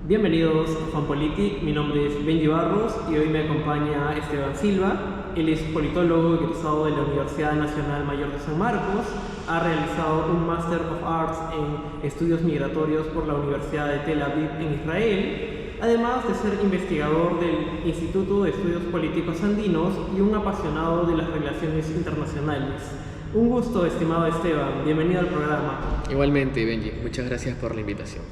Bienvenidos a FanPolitic, mi nombre es Benji Barros y hoy me acompaña Esteban Silva. Él es politólogo egresado de la Universidad Nacional Mayor de San Marcos, ha realizado un Master of Arts en Estudios Migratorios por la Universidad de Tel Aviv en Israel, además de ser investigador del Instituto de Estudios Políticos Andinos y un apasionado de las relaciones internacionales. Un gusto, estimado Esteban, bienvenido al programa. Igualmente, Benji, muchas gracias por la invitación.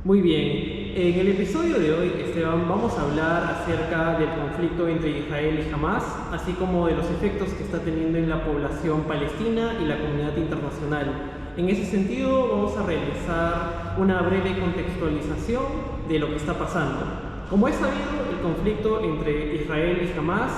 Muy bien, en el episodio de hoy, Esteban, vamos a hablar acerca del conflicto entre Israel y Hamás, así como de los efectos que está teniendo en la población palestina y la comunidad internacional. En ese sentido, vamos a realizar una breve contextualización de lo que está pasando. Como es sabido, el conflicto entre Israel y Hamás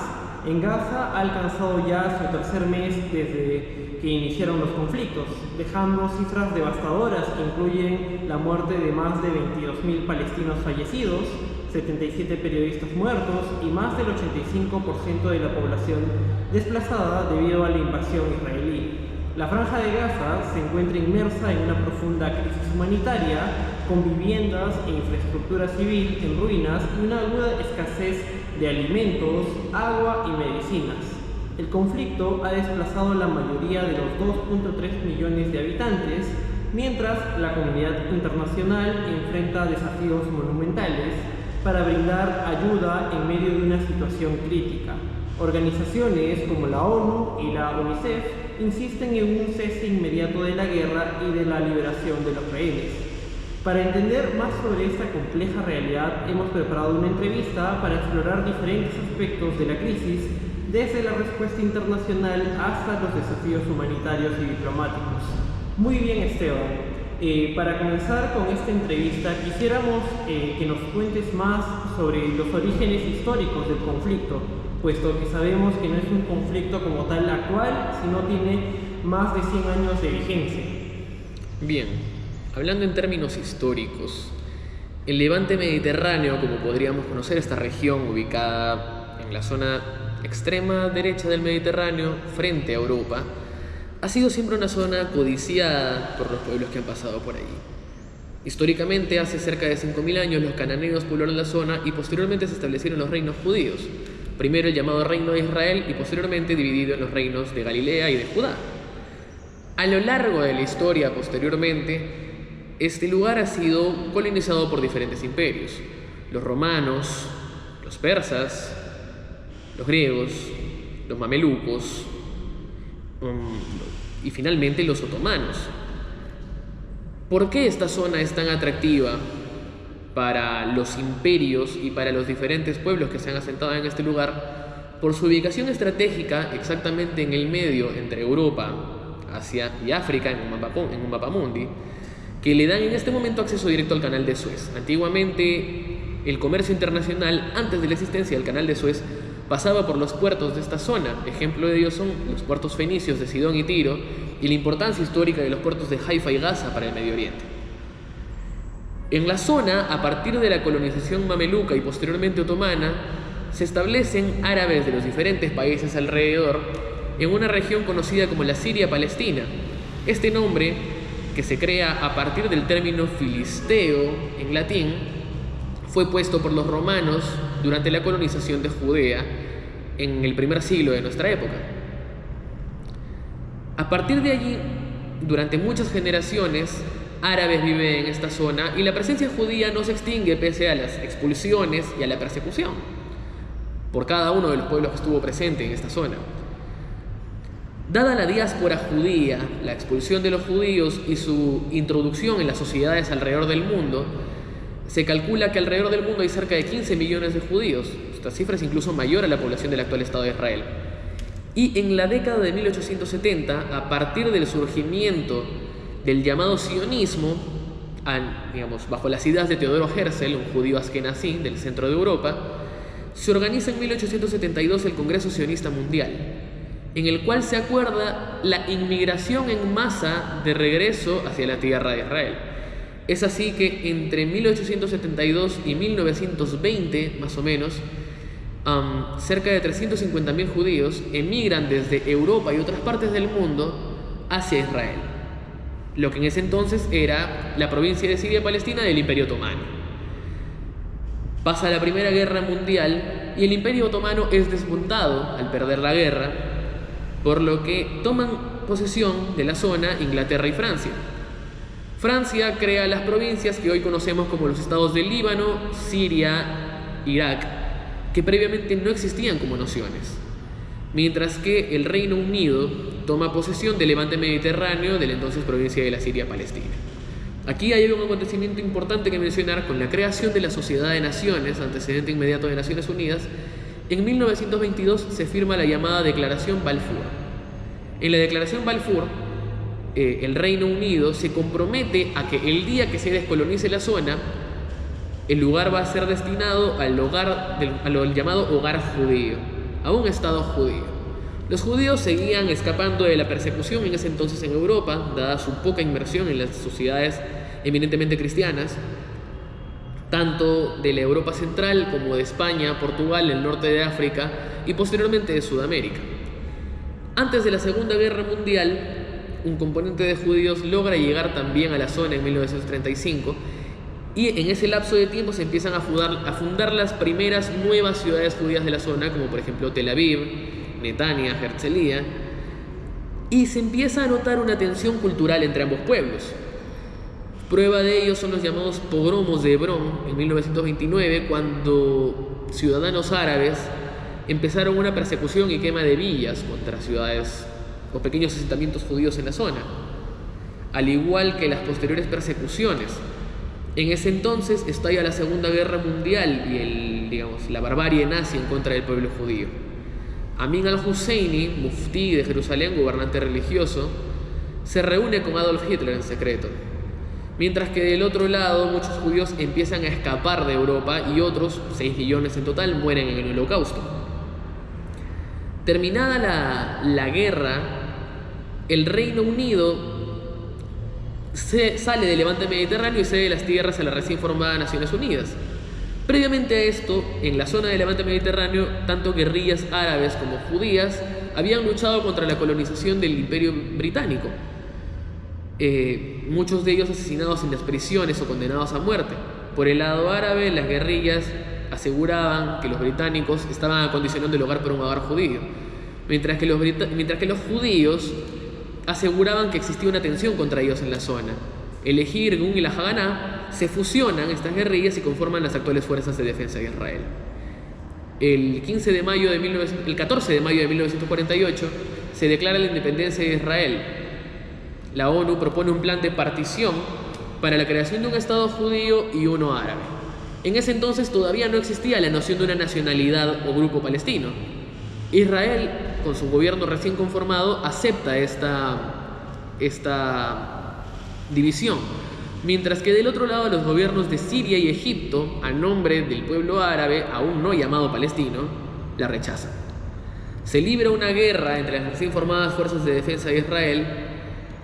en Gaza ha alcanzado ya su tercer mes desde que iniciaron los conflictos, dejando cifras devastadoras que incluyen la muerte de más de 22.000 palestinos fallecidos, 77 periodistas muertos y más del 85% de la población desplazada debido a la invasión israelí. La Franja de Gaza se encuentra inmersa en una profunda crisis humanitaria, con viviendas e infraestructura civil en ruinas y una aguda escasez de alimentos, agua y medicinas. El conflicto ha desplazado la mayoría de los 2.3 millones de habitantes, mientras la comunidad internacional enfrenta desafíos monumentales para brindar ayuda en medio de una situación crítica. Organizaciones como la ONU y la UNICEF insisten en un cese inmediato de la guerra y de la liberación de los rehenes. Para entender más sobre esta compleja realidad, hemos preparado una entrevista para explorar diferentes aspectos de la crisis, desde la respuesta internacional hasta los desafíos humanitarios y diplomáticos. Muy bien, Esteban. Para comenzar con esta entrevista, quisiéramos que nos cuentes más sobre los orígenes históricos del conflicto, puesto que sabemos que no es un conflicto como tal actual, sino tiene más de 100 años de vigencia. Bien, hablando en términos históricos, el levante mediterráneo, como podríamos conocer esta región ubicada en la zona extrema derecha del Mediterráneo, frente a Europa, ha sido siempre una zona codiciada por los pueblos que han pasado por allí. Históricamente, hace cerca de 5.000 años, los cananeos poblaron la zona y posteriormente se establecieron los reinos judíos, primero el llamado Reino de Israel y posteriormente dividido en los reinos de Galilea y de Judá. A lo largo de la historia, posteriormente, este lugar ha sido colonizado por diferentes imperios: los romanos, los persas, los griegos, los mamelucos y finalmente los otomanos. ¿Por qué esta zona es tan atractiva para los imperios y para los diferentes pueblos que se han asentado en este lugar? Por su ubicación estratégica exactamente en el medio entre Europa, Asia y África, en un mapamundi, que le dan en este momento acceso directo al canal de Suez. Antiguamente, el comercio internacional, antes de la existencia del canal de Suez, pasaba por los puertos de esta zona. Ejemplo de ellos son los puertos fenicios de Sidón y Tiro y la importancia histórica de los puertos de Haifa y Gaza para el Medio Oriente. En la zona, a partir de la colonización mameluca y posteriormente otomana, se establecen árabes de los diferentes países alrededor en una región conocida como la Siria-Palestina. Este nombre, que se crea a partir del término filisteo en latín, fue puesto por los romanos durante la colonización de Judea en el primer siglo de nuestra época. A partir de allí, durante muchas generaciones, árabes viven en esta zona y la presencia judía no se extingue pese a las expulsiones y a la persecución por cada uno de los pueblos que estuvo presente en esta zona. Dada la diáspora judía, la expulsión de los judíos y su introducción en las sociedades alrededor del mundo, se calcula que alrededor del mundo hay cerca de 15 millones de judíos. Esta cifra es incluso mayor a la población del actual Estado de Israel. Y en la década de 1870, a partir del surgimiento del llamado sionismo, bajo las ideas de Teodoro Herzl, un judío askenazí del centro de Europa, se organiza en 1872 el Congreso Sionista Mundial, en el cual se acuerda la inmigración en masa de regreso hacia la tierra de Israel. Es así que entre 1872 y 1920, más o menos, cerca de 350.000 judíos emigran desde Europa y otras partes del mundo hacia Israel, lo que en ese entonces era la provincia de Siria-Palestina del Imperio Otomano. Pasa la Primera Guerra Mundial y el Imperio Otomano es desmontado al perder la guerra, por lo que toman posesión de la zona Inglaterra y Francia. Francia crea las provincias que hoy conocemos como los estados de Líbano, Siria, Irak, que previamente no existían como naciones, mientras que el Reino Unido toma posesión del levante mediterráneo de la entonces provincia de la Siria Palestina. Aquí hay un acontecimiento importante que mencionar con la creación de la Sociedad de Naciones, antecedente inmediato de Naciones Unidas. En 1922 se firma la llamada Declaración Balfour. En la Declaración Balfour, el Reino Unido se compromete a que el día que se descolonice la zona, el lugar va a ser destinado a lo llamado hogar judío, a un Estado judío. Los judíos seguían escapando de la persecución en ese entonces en Europa, dada su poca inmersión en las sociedades eminentemente cristianas, tanto de la Europa central como de España, Portugal, el norte de África y posteriormente de Sudamérica. Antes de la Segunda Guerra Mundial, un componente de judíos logra llegar también a la zona en 1935 y en ese lapso de tiempo se empiezan a fundar las primeras nuevas ciudades judías de la zona, como por ejemplo Tel Aviv, Netanya, Herzliya, y se empieza a notar una tensión cultural entre ambos pueblos. Prueba de ello son los llamados pogromos de Hebrón en 1929, cuando ciudadanos árabes empezaron una persecución y quema de villas contra ciudades o pequeños asentamientos judíos en la zona, al igual que las posteriores persecuciones. En ese entonces estalla la Segunda Guerra Mundial y la barbarie nazi en contra del pueblo judío. Amin al-Husseini, muftí de Jerusalén, gobernante religioso, se reúne con Adolf Hitler en secreto, mientras que del otro lado muchos judíos empiezan a escapar de Europa y otros, 6 millones en total, mueren en el Holocausto. Terminada la guerra, el Reino Unido sale del levante mediterráneo y cede las tierras a la recién formada Naciones Unidas. Previamente a esto, en la zona del levante mediterráneo, tanto guerrillas árabes como judías habían luchado contra la colonización del Imperio Británico, muchos de ellos asesinados en las prisiones o condenados a muerte. Por el lado árabe, las guerrillas aseguraban que los británicos estaban acondicionando el hogar para un hogar judío, mientras que los judíos aseguraban que existía una tensión contra ellos en la zona. El Eji, Irgun y la Haganá se fusionan estas guerrillas y conforman las actuales fuerzas de defensa de Israel. El 14 de mayo de 1948 se declara la independencia de Israel. La ONU propone un plan de partición para la creación de un Estado judío y uno árabe. En ese entonces todavía no existía la noción de una nacionalidad o grupo palestino. Israel, con su gobierno recién conformado, acepta esta división, mientras que del otro lado los gobiernos de Siria y Egipto, a nombre del pueblo árabe, aún no llamado palestino, la rechazan. Se libra una guerra entre las recién formadas fuerzas de defensa de Israel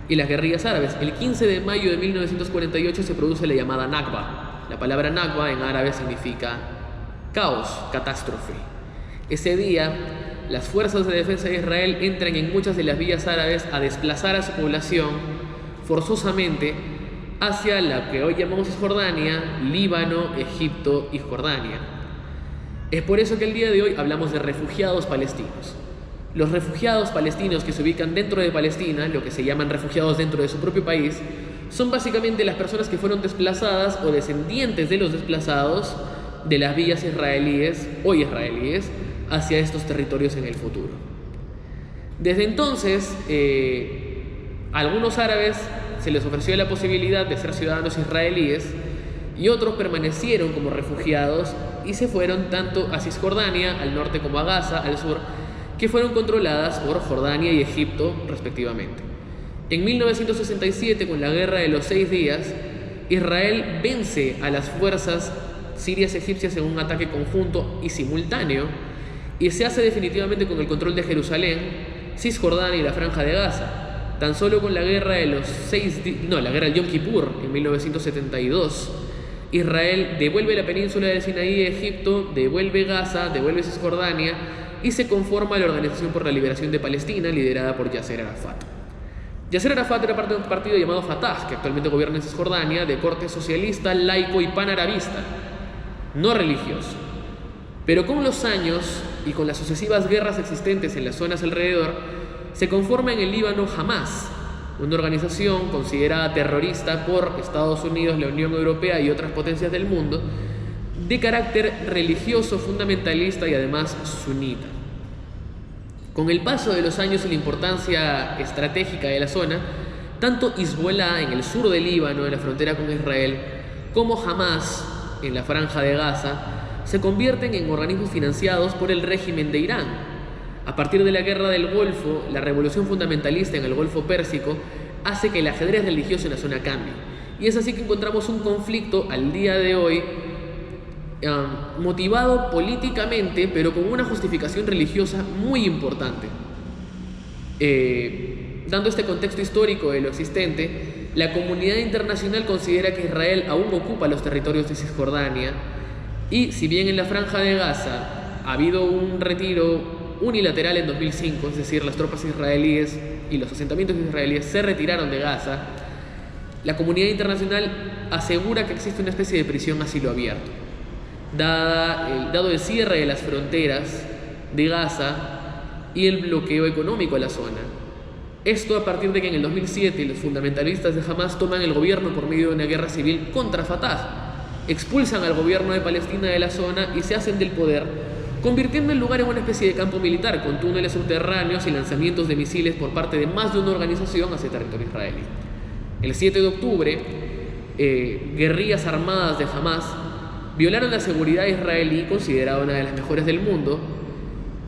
y las guerrillas árabes. El 15 de mayo de 1948 se produce la llamada Nakba. La palabra Nakba en árabe significa caos, catástrofe. Ese día, las fuerzas de defensa de Israel entran en muchas de las villas árabes a desplazar a su población forzosamente hacia la que hoy llamamos Cisjordania, Líbano, Egipto y Jordania. Es por eso que el día de hoy hablamos de refugiados palestinos. Los refugiados palestinos que se ubican dentro de Palestina, lo que se llaman refugiados dentro de su propio país, son básicamente las personas que fueron desplazadas o descendientes de los desplazados de las villas israelíes, hoy israelíes, hacia estos territorios en el futuro. Desde entonces, a algunos árabes se les ofreció la posibilidad de ser ciudadanos israelíes y otros permanecieron como refugiados y se fueron tanto a Cisjordania, al norte, como a Gaza, al sur, que fueron controladas por Jordania y Egipto respectivamente. En 1967, con la Guerra de los 6 días, Israel vence a las fuerzas sirias egipcias en un ataque conjunto y simultáneo y se hace definitivamente con el control de Jerusalén, Cisjordania y la Franja de Gaza. Tan solo con la guerra de los la guerra del Yom Kippur en 1972, Israel devuelve la península del Sinaí a Egipto, devuelve Gaza, devuelve Cisjordania y se conforma la Organización por la Liberación de Palestina, liderada por Yasser Arafat. Yasser Arafat era parte de un partido llamado Fatah, que actualmente gobierna en Cisjordania, de corte socialista, laico y panarabista. no religioso. Pero con los años y con las sucesivas guerras existentes en las zonas alrededor, se conforma en el Líbano Hamas, una organización considerada terrorista por Estados Unidos, la Unión Europea y otras potencias del mundo, de carácter religioso, fundamentalista y además sunita. Con el paso de los años y la importancia estratégica de la zona, tanto Hezbollah en el sur del Líbano, en la frontera con Israel, como Hamas en la franja de Gaza, se convierten en organismos financiados por el régimen de Irán. A partir de la Guerra del Golfo, la revolución fundamentalista en el Golfo Pérsico hace que el ajedrez religioso en la zona cambie. Y es así que encontramos un conflicto al día de hoy motivado políticamente, pero con una justificación religiosa muy importante. Dando este contexto histórico de lo existente, la comunidad internacional considera que Israel aún ocupa los territorios de Cisjordania, y si bien en la franja de Gaza ha habido un retiro unilateral en 2005, es decir, las tropas israelíes y los asentamientos israelíes se retiraron de Gaza, la comunidad internacional asegura que existe una especie de prisión a cielo abierto. Dado el cierre de las fronteras de Gaza y el bloqueo económico a la zona. Esto a partir de que en el 2007 los fundamentalistas de Hamas toman el gobierno por medio de una guerra civil contra Fatah, expulsan al gobierno de Palestina de la zona y se hacen del poder, convirtiendo el lugar en una especie de campo militar con túneles subterráneos y lanzamientos de misiles por parte de más de una organización hacia territorio israelí. El 7 de octubre, guerrillas armadas de Hamas violaron la seguridad israelí, considerada una de las mejores del mundo,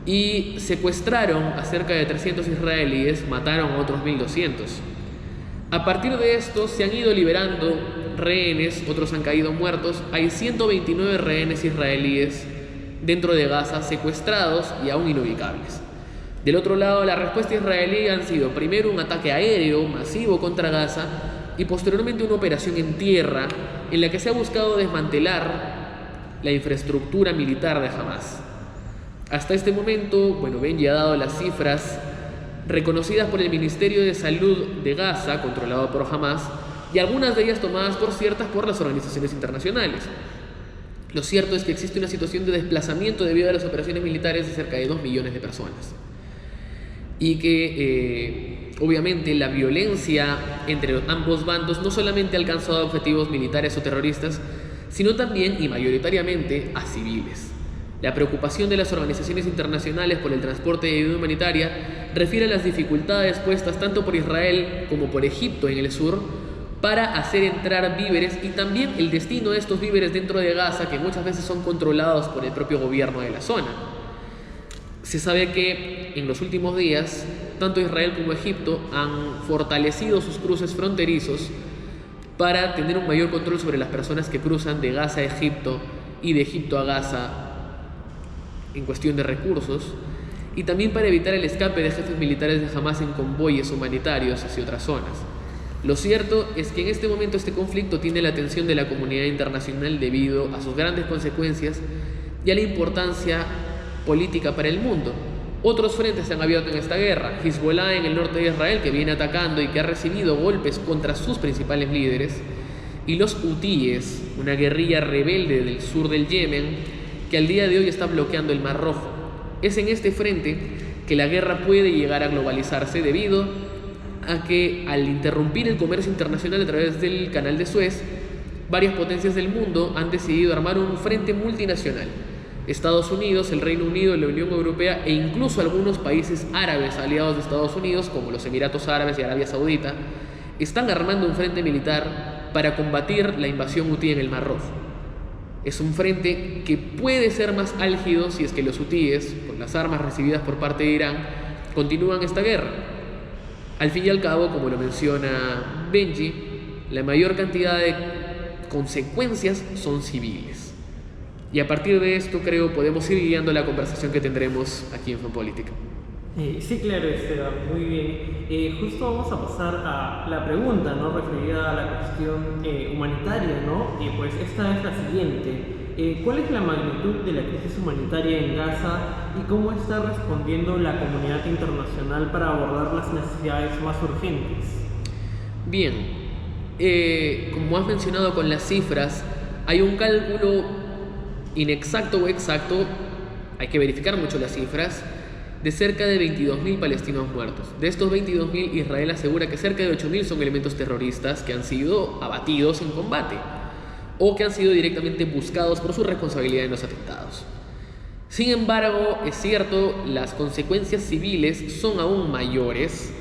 y secuestraron a cerca de 300 israelíes, mataron a otros 1200. A partir de esto se han ido liberando rehenes, otros han caído muertos. Hay 129 rehenes israelíes dentro de Gaza secuestrados y aún inubicables. Del otro lado, la respuesta israelí han sido primero un ataque aéreo masivo contra Gaza y posteriormente una operación en tierra en la que se ha buscado desmantelar la infraestructura militar de Hamas. Hasta este momento, Benji ha dado las cifras reconocidas por el Ministerio de Salud de Gaza, controlado por Hamas, y algunas de ellas tomadas por ciertas por las organizaciones internacionales. Lo cierto es que existe una situación de desplazamiento debido a las operaciones militares de cerca de 2 millones de personas. Y que, obviamente, la violencia entre ambos bandos no solamente ha alcanzado objetivos militares o terroristas, sino también y mayoritariamente a civiles. La preocupación de las organizaciones internacionales por el transporte de ayuda humanitaria refiere a las dificultades puestas tanto por Israel como por Egipto en el sur para hacer entrar víveres y también el destino de estos víveres dentro de Gaza, que muchas veces son controlados por el propio gobierno de la zona. Se sabe que en los últimos días, tanto Israel como Egipto han fortalecido sus cruces fronterizos para tener un mayor control sobre las personas que cruzan de Gaza a Egipto y de Egipto a Gaza en cuestión de recursos, y también para evitar el escape de jefes militares de Hamas en convoyes humanitarios hacia otras zonas. Lo cierto es que en este momento este conflicto tiene la atención de la comunidad internacional debido a sus grandes consecuencias y a la importancia política para el mundo. Otros frentes se han abierto en esta guerra. Hezbollah en el norte de Israel, que viene atacando y que ha recibido golpes contra sus principales líderes, y los hutíes, una guerrilla rebelde del sur del Yemen, que al día de hoy está bloqueando el Mar Rojo. Es en este frente que la guerra puede llegar a globalizarse debido a que al interrumpir el comercio internacional a través del Canal de Suez, varias potencias del mundo han decidido armar un frente multinacional. Estados Unidos, el Reino Unido, la Unión Europea e incluso algunos países árabes aliados de Estados Unidos, como los Emiratos Árabes y Arabia Saudita, están armando un frente militar para combatir la invasión hutí en el Mar Rojo. Es un frente que puede ser más álgido si es que los hutíes, con las armas recibidas por parte de Irán, continúan esta guerra. Al fin y al cabo, como lo menciona Benji, la mayor cantidad de consecuencias son civiles. Y a partir de esto, creo, podemos ir guiando la conversación que tendremos aquí en Fanpolítica. Sí, claro, Esteban, muy bien. Justo vamos a pasar a la pregunta, ¿no?, referida a la cuestión humanitaria, ¿no? Y pues esta es la siguiente. ¿Cuál es la magnitud de la crisis humanitaria en Gaza y cómo está respondiendo la comunidad internacional para abordar las necesidades más urgentes? Bien, como has mencionado con las cifras, hay un cálculo inexacto o exacto, hay que verificar mucho las cifras, de cerca de 22.000 palestinos muertos. De estos 22.000, Israel asegura que cerca de 8.000 son elementos terroristas que han sido abatidos en combate o que han sido directamente buscados por su responsabilidad en los atentados. Sin embargo, es cierto, las consecuencias civiles son aún mayores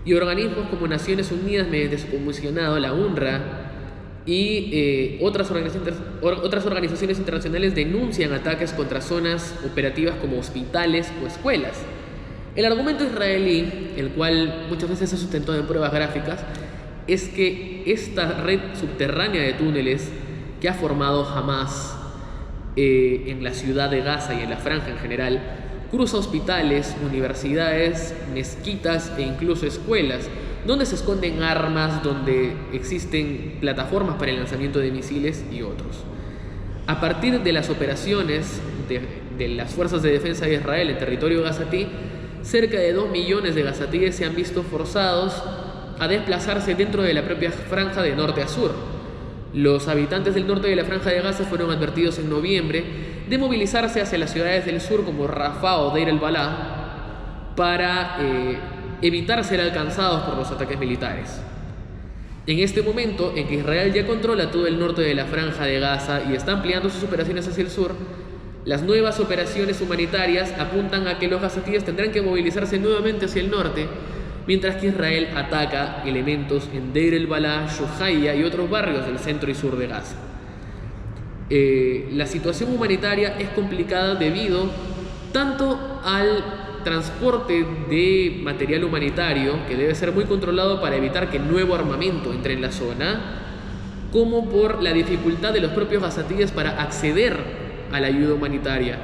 y organismos como Naciones Unidas, mediante su comisionado, la UNRWA, y otras organizaciones internacionales denuncian ataques contra zonas operativas como hospitales o escuelas. El argumento israelí, el cual muchas veces se sustentó en pruebas gráficas, es que esta red subterránea de túneles que ha formado Hamas en la ciudad de Gaza y en la franja en general, cruza hospitales, universidades, mezquitas e incluso escuelas, donde se esconden armas, donde existen plataformas para el lanzamiento de misiles y otros. A partir de las operaciones de las fuerzas de defensa de Israel en territorio gazatí, cerca de 2 millones de gazatíes se han visto forzados a desplazarse dentro de la propia franja de norte a sur. Los habitantes del norte de la franja de Gaza fueron advertidos en noviembre de movilizarse hacia las ciudades del sur como Rafah o Deir el-Balá para evitar ser alcanzados por los ataques militares. En este momento en que Israel ya controla todo el norte de la franja de Gaza y está ampliando sus operaciones hacia el sur, las nuevas operaciones humanitarias apuntan a que los gazatíes tendrán que movilizarse nuevamente hacia el norte, mientras que Israel ataca elementos en Deir el-Balá, Shuhaya y otros barrios del centro y sur de Gaza. La situación humanitaria es complicada debido tanto al transporte de material humanitario, que debe ser muy controlado para evitar que nuevo armamento entre en la zona, como por la dificultad de los propios gazatíes para acceder a la ayuda humanitaria,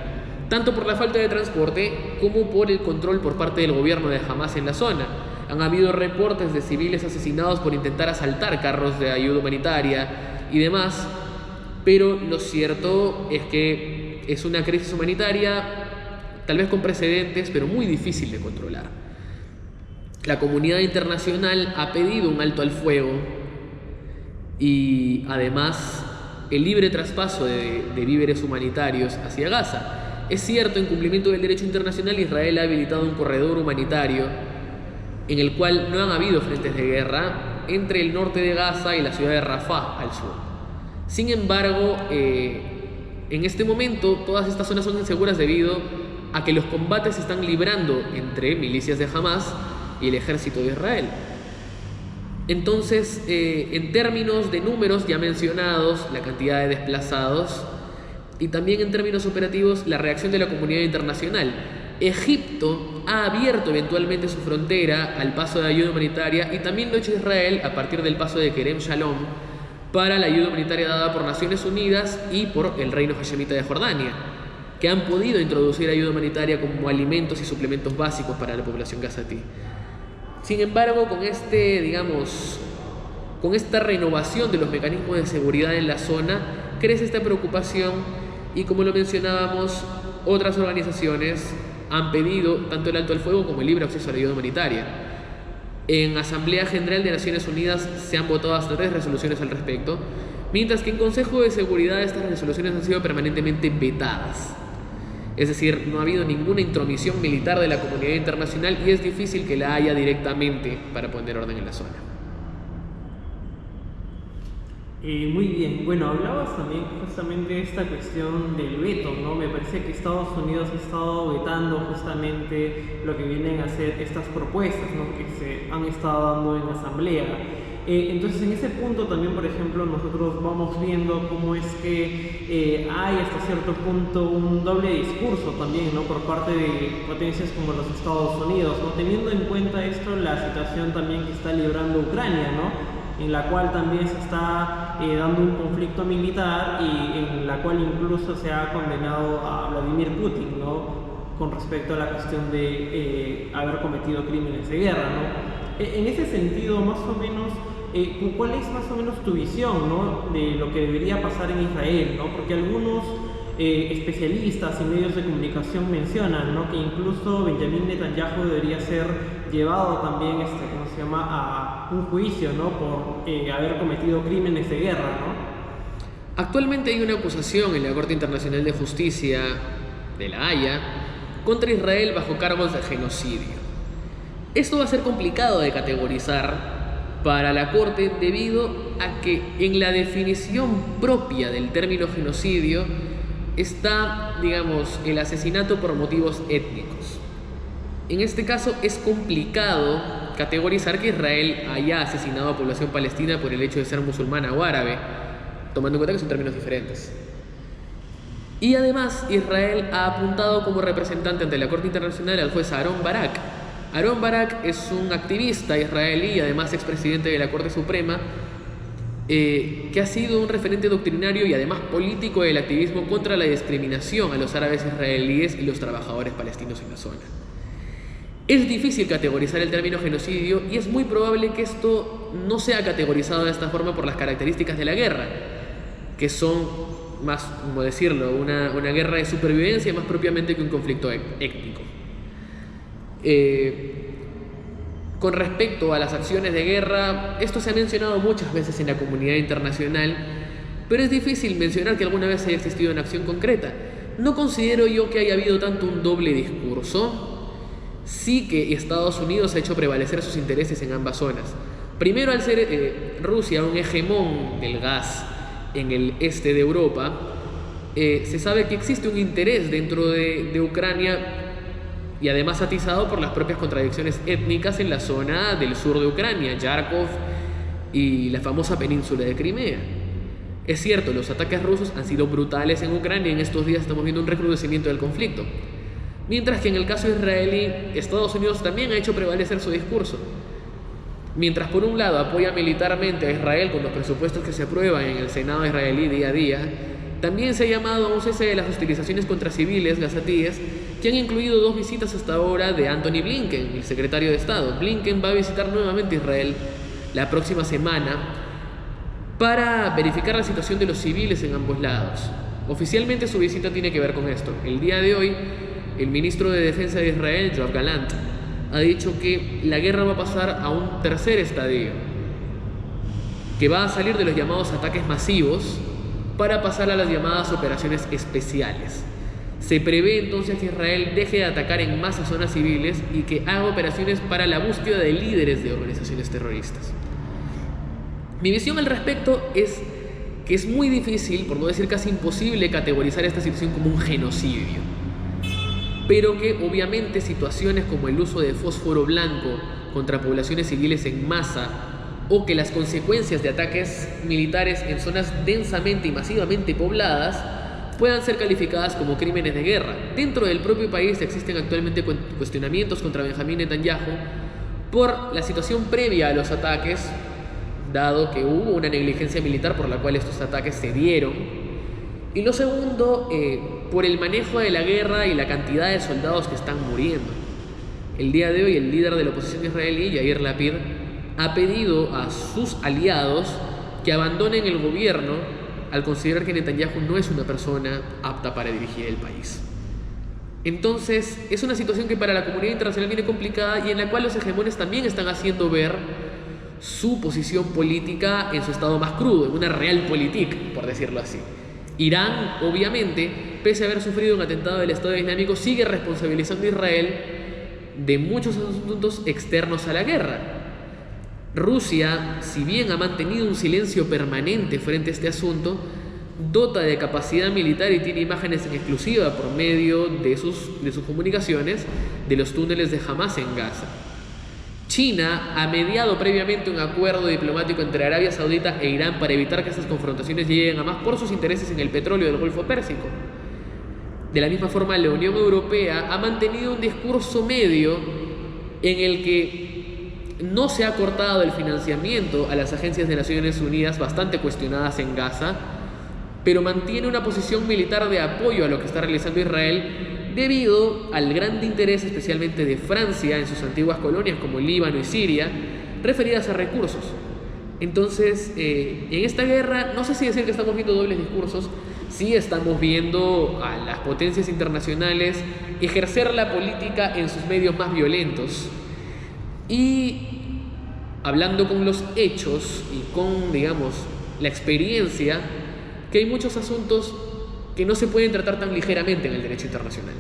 tanto por la falta de transporte como por el control por parte del gobierno de Hamas en la zona. Han habido reportes de civiles asesinados por intentar asaltar carros de ayuda humanitaria y demás, pero lo cierto es que es una crisis humanitaria tal vez con precedentes, pero muy difícil de controlar. La comunidad internacional ha pedido un alto al fuego y además el libre traspaso de víveres humanitarios hacia Gaza. Es cierto, en cumplimiento del derecho internacional, Israel ha habilitado un corredor humanitario en el cual no han habido frentes de guerra entre el norte de Gaza y la ciudad de Rafah al sur. Sin embargo, en este momento todas estas zonas son inseguras debido a que los combates se están librando entre milicias de Hamas y el ejército de Israel. Entonces, en términos de números ya mencionados, la cantidad de desplazados, y también en términos operativos, la reacción de la comunidad internacional. Egipto ha abierto eventualmente su frontera al paso de ayuda humanitaria y también lo ha hecho Israel a partir del paso de Kerem Shalom para la ayuda humanitaria dada por Naciones Unidas y por el Reino Hashemita de Jordania, que han podido introducir ayuda humanitaria como alimentos y suplementos básicos para la población gazatí. Sin embargo, con esta renovación de los mecanismos de seguridad en la zona, crece esta preocupación y, como lo mencionábamos, otras organizaciones han pedido tanto el alto al fuego como el libre acceso a la ayuda humanitaria. En Asamblea General de Naciones Unidas se han votado hasta 3 resoluciones al respecto, mientras que en Consejo de Seguridad estas resoluciones han sido permanentemente vetadas. Es decir, no ha habido ninguna intromisión militar de la comunidad internacional y es difícil que la haya directamente para poner orden en la zona. Muy bien, bueno, hablabas también justamente de esta cuestión del veto, ¿no? Me parece que Estados Unidos ha estado vetando justamente lo que vienen a ser estas propuestas, ¿no? Que se han estado dando en asamblea. Entonces, en ese punto también, por ejemplo, nosotros vamos viendo cómo es que hay hasta cierto punto un doble discurso también, ¿no? Por parte de potencias como los Estados Unidos, ¿no? Teniendo en cuenta esto, la situación también que está librando Ucrania, ¿no? En la cual también se está dando un conflicto militar y en la cual incluso se ha condenado a Vladimir Putin, ¿no? Con respecto a la cuestión de haber cometido crímenes de guerra, ¿no? En ese sentido, más o menos, ¿cuál es más o menos tu visión, ¿no? De lo que debería pasar en Israel, ¿no? Porque algunos especialistas y medios de comunicación mencionan, ¿no? Que incluso Benjamin Netanyahu debería ser llevado también, ¿cómo se llama?, a un juicio, ¿no? Por haber cometido crímenes de guerra, ¿no? Actualmente hay una acusación en la Corte Internacional de Justicia de La Haya contra Israel bajo cargos de genocidio. Esto va a ser complicado de categorizar para la Corte debido a que en la definición propia del término genocidio está, digamos, el asesinato por motivos étnicos. En este caso es complicado categorizar que Israel haya asesinado a población palestina por el hecho de ser musulmana o árabe, tomando en cuenta que son términos diferentes. Y además Israel ha apuntado como representante ante la Corte Internacional al juez Aharon Barak. Aharon Barak es un activista israelí y además expresidente de la Corte Suprema, que ha sido un referente doctrinario y además político del activismo contra la discriminación a los árabes israelíes y los trabajadores palestinos en la zona. Es difícil categorizar el término genocidio y es muy probable que esto no sea categorizado de esta forma por las características de la guerra, que son más, como decirlo, una guerra de supervivencia más propiamente que un conflicto étnico. Con respecto a las acciones de guerra, esto se ha mencionado muchas veces en la comunidad internacional, pero es difícil mencionar que alguna vez haya existido una acción concreta. No considero yo que haya habido tanto un doble discurso. Sí que Estados Unidos ha hecho prevalecer sus intereses en ambas zonas. Primero, al ser Rusia un hegemón del gas en el este de Europa, se sabe que existe un interés dentro de Ucrania y además atizado por las propias contradicciones étnicas en la zona del sur de Ucrania, Yarkov y la famosa península de Crimea. Es cierto, los ataques rusos han sido brutales en Ucrania y en estos días estamos viendo un recrudecimiento del conflicto. Mientras que en el caso israelí, Estados Unidos también ha hecho prevalecer su discurso. Mientras por un lado apoya militarmente a Israel con los presupuestos que se aprueban en el Senado israelí día a día, también se ha llamado a un cese de las hostilizaciones contra civiles gazatíes, que han incluido 2 visitas hasta ahora de Antony Blinken, el secretario de Estado. Blinken va a visitar nuevamente Israel la próxima semana para verificar la situación de los civiles en ambos lados. Oficialmente su visita tiene que ver con esto. El día de hoy, el ministro de Defensa de Israel, Yoav Gallant, ha dicho que la guerra va a pasar a un tercer estadio, que va a salir de los llamados ataques masivos para pasar a las llamadas operaciones especiales. Se prevé entonces que Israel deje de atacar en masa zonas civiles y que haga operaciones para la búsqueda de líderes de organizaciones terroristas. Mi visión al respecto es que es muy difícil, por no decir casi imposible, categorizar esta situación como un genocidio, pero que obviamente situaciones como el uso de fósforo blanco contra poblaciones civiles en masa o que las consecuencias de ataques militares en zonas densamente y masivamente pobladas puedan ser calificadas como crímenes de guerra. Dentro del propio país existen actualmente cuestionamientos contra Benjamín Netanyahu por la situación previa a los ataques, dado que hubo una negligencia militar por la cual estos ataques se dieron. Y lo segundo, por el manejo de la guerra y la cantidad de soldados que están muriendo. El día de hoy, el líder de la oposición israelí, Yair Lapid, ha pedido a sus aliados que abandonen el gobierno al considerar que Netanyahu no es una persona apta para dirigir el país. Entonces, es una situación que para la comunidad internacional viene complicada y en la cual los hegemones también están haciendo ver su posición política en su estado más crudo, en una realpolitik, por decirlo así. Irán, obviamente, pese a haber sufrido un atentado del Estado Islámico, sigue responsabilizando a Israel de muchos asuntos externos a la guerra. Rusia, si bien ha mantenido un silencio permanente frente a este asunto, dota de capacidad militar y tiene imágenes en exclusiva por medio de sus comunicaciones de los túneles de Hamas en Gaza. China ha mediado previamente un acuerdo diplomático entre Arabia Saudita e Irán para evitar que estas confrontaciones lleguen a más por sus intereses en el petróleo del Golfo Pérsico. De la misma forma, la Unión Europea ha mantenido un discurso medio en el que no se ha cortado el financiamiento a las agencias de Naciones Unidas bastante cuestionadas en Gaza, pero mantiene una posición militar de apoyo a lo que está realizando Israel debido al gran interés especialmente de Francia en sus antiguas colonias como Líbano y Siria referidas a recursos. Entonces, en esta guerra, no sé si decir que estamos viendo dobles discursos, sí estamos viendo a las potencias internacionales ejercer la política en sus medios más violentos y hablando con los hechos y con, digamos, la experiencia, que hay muchos asuntos que no se pueden tratar tan ligeramente en el derecho internacional.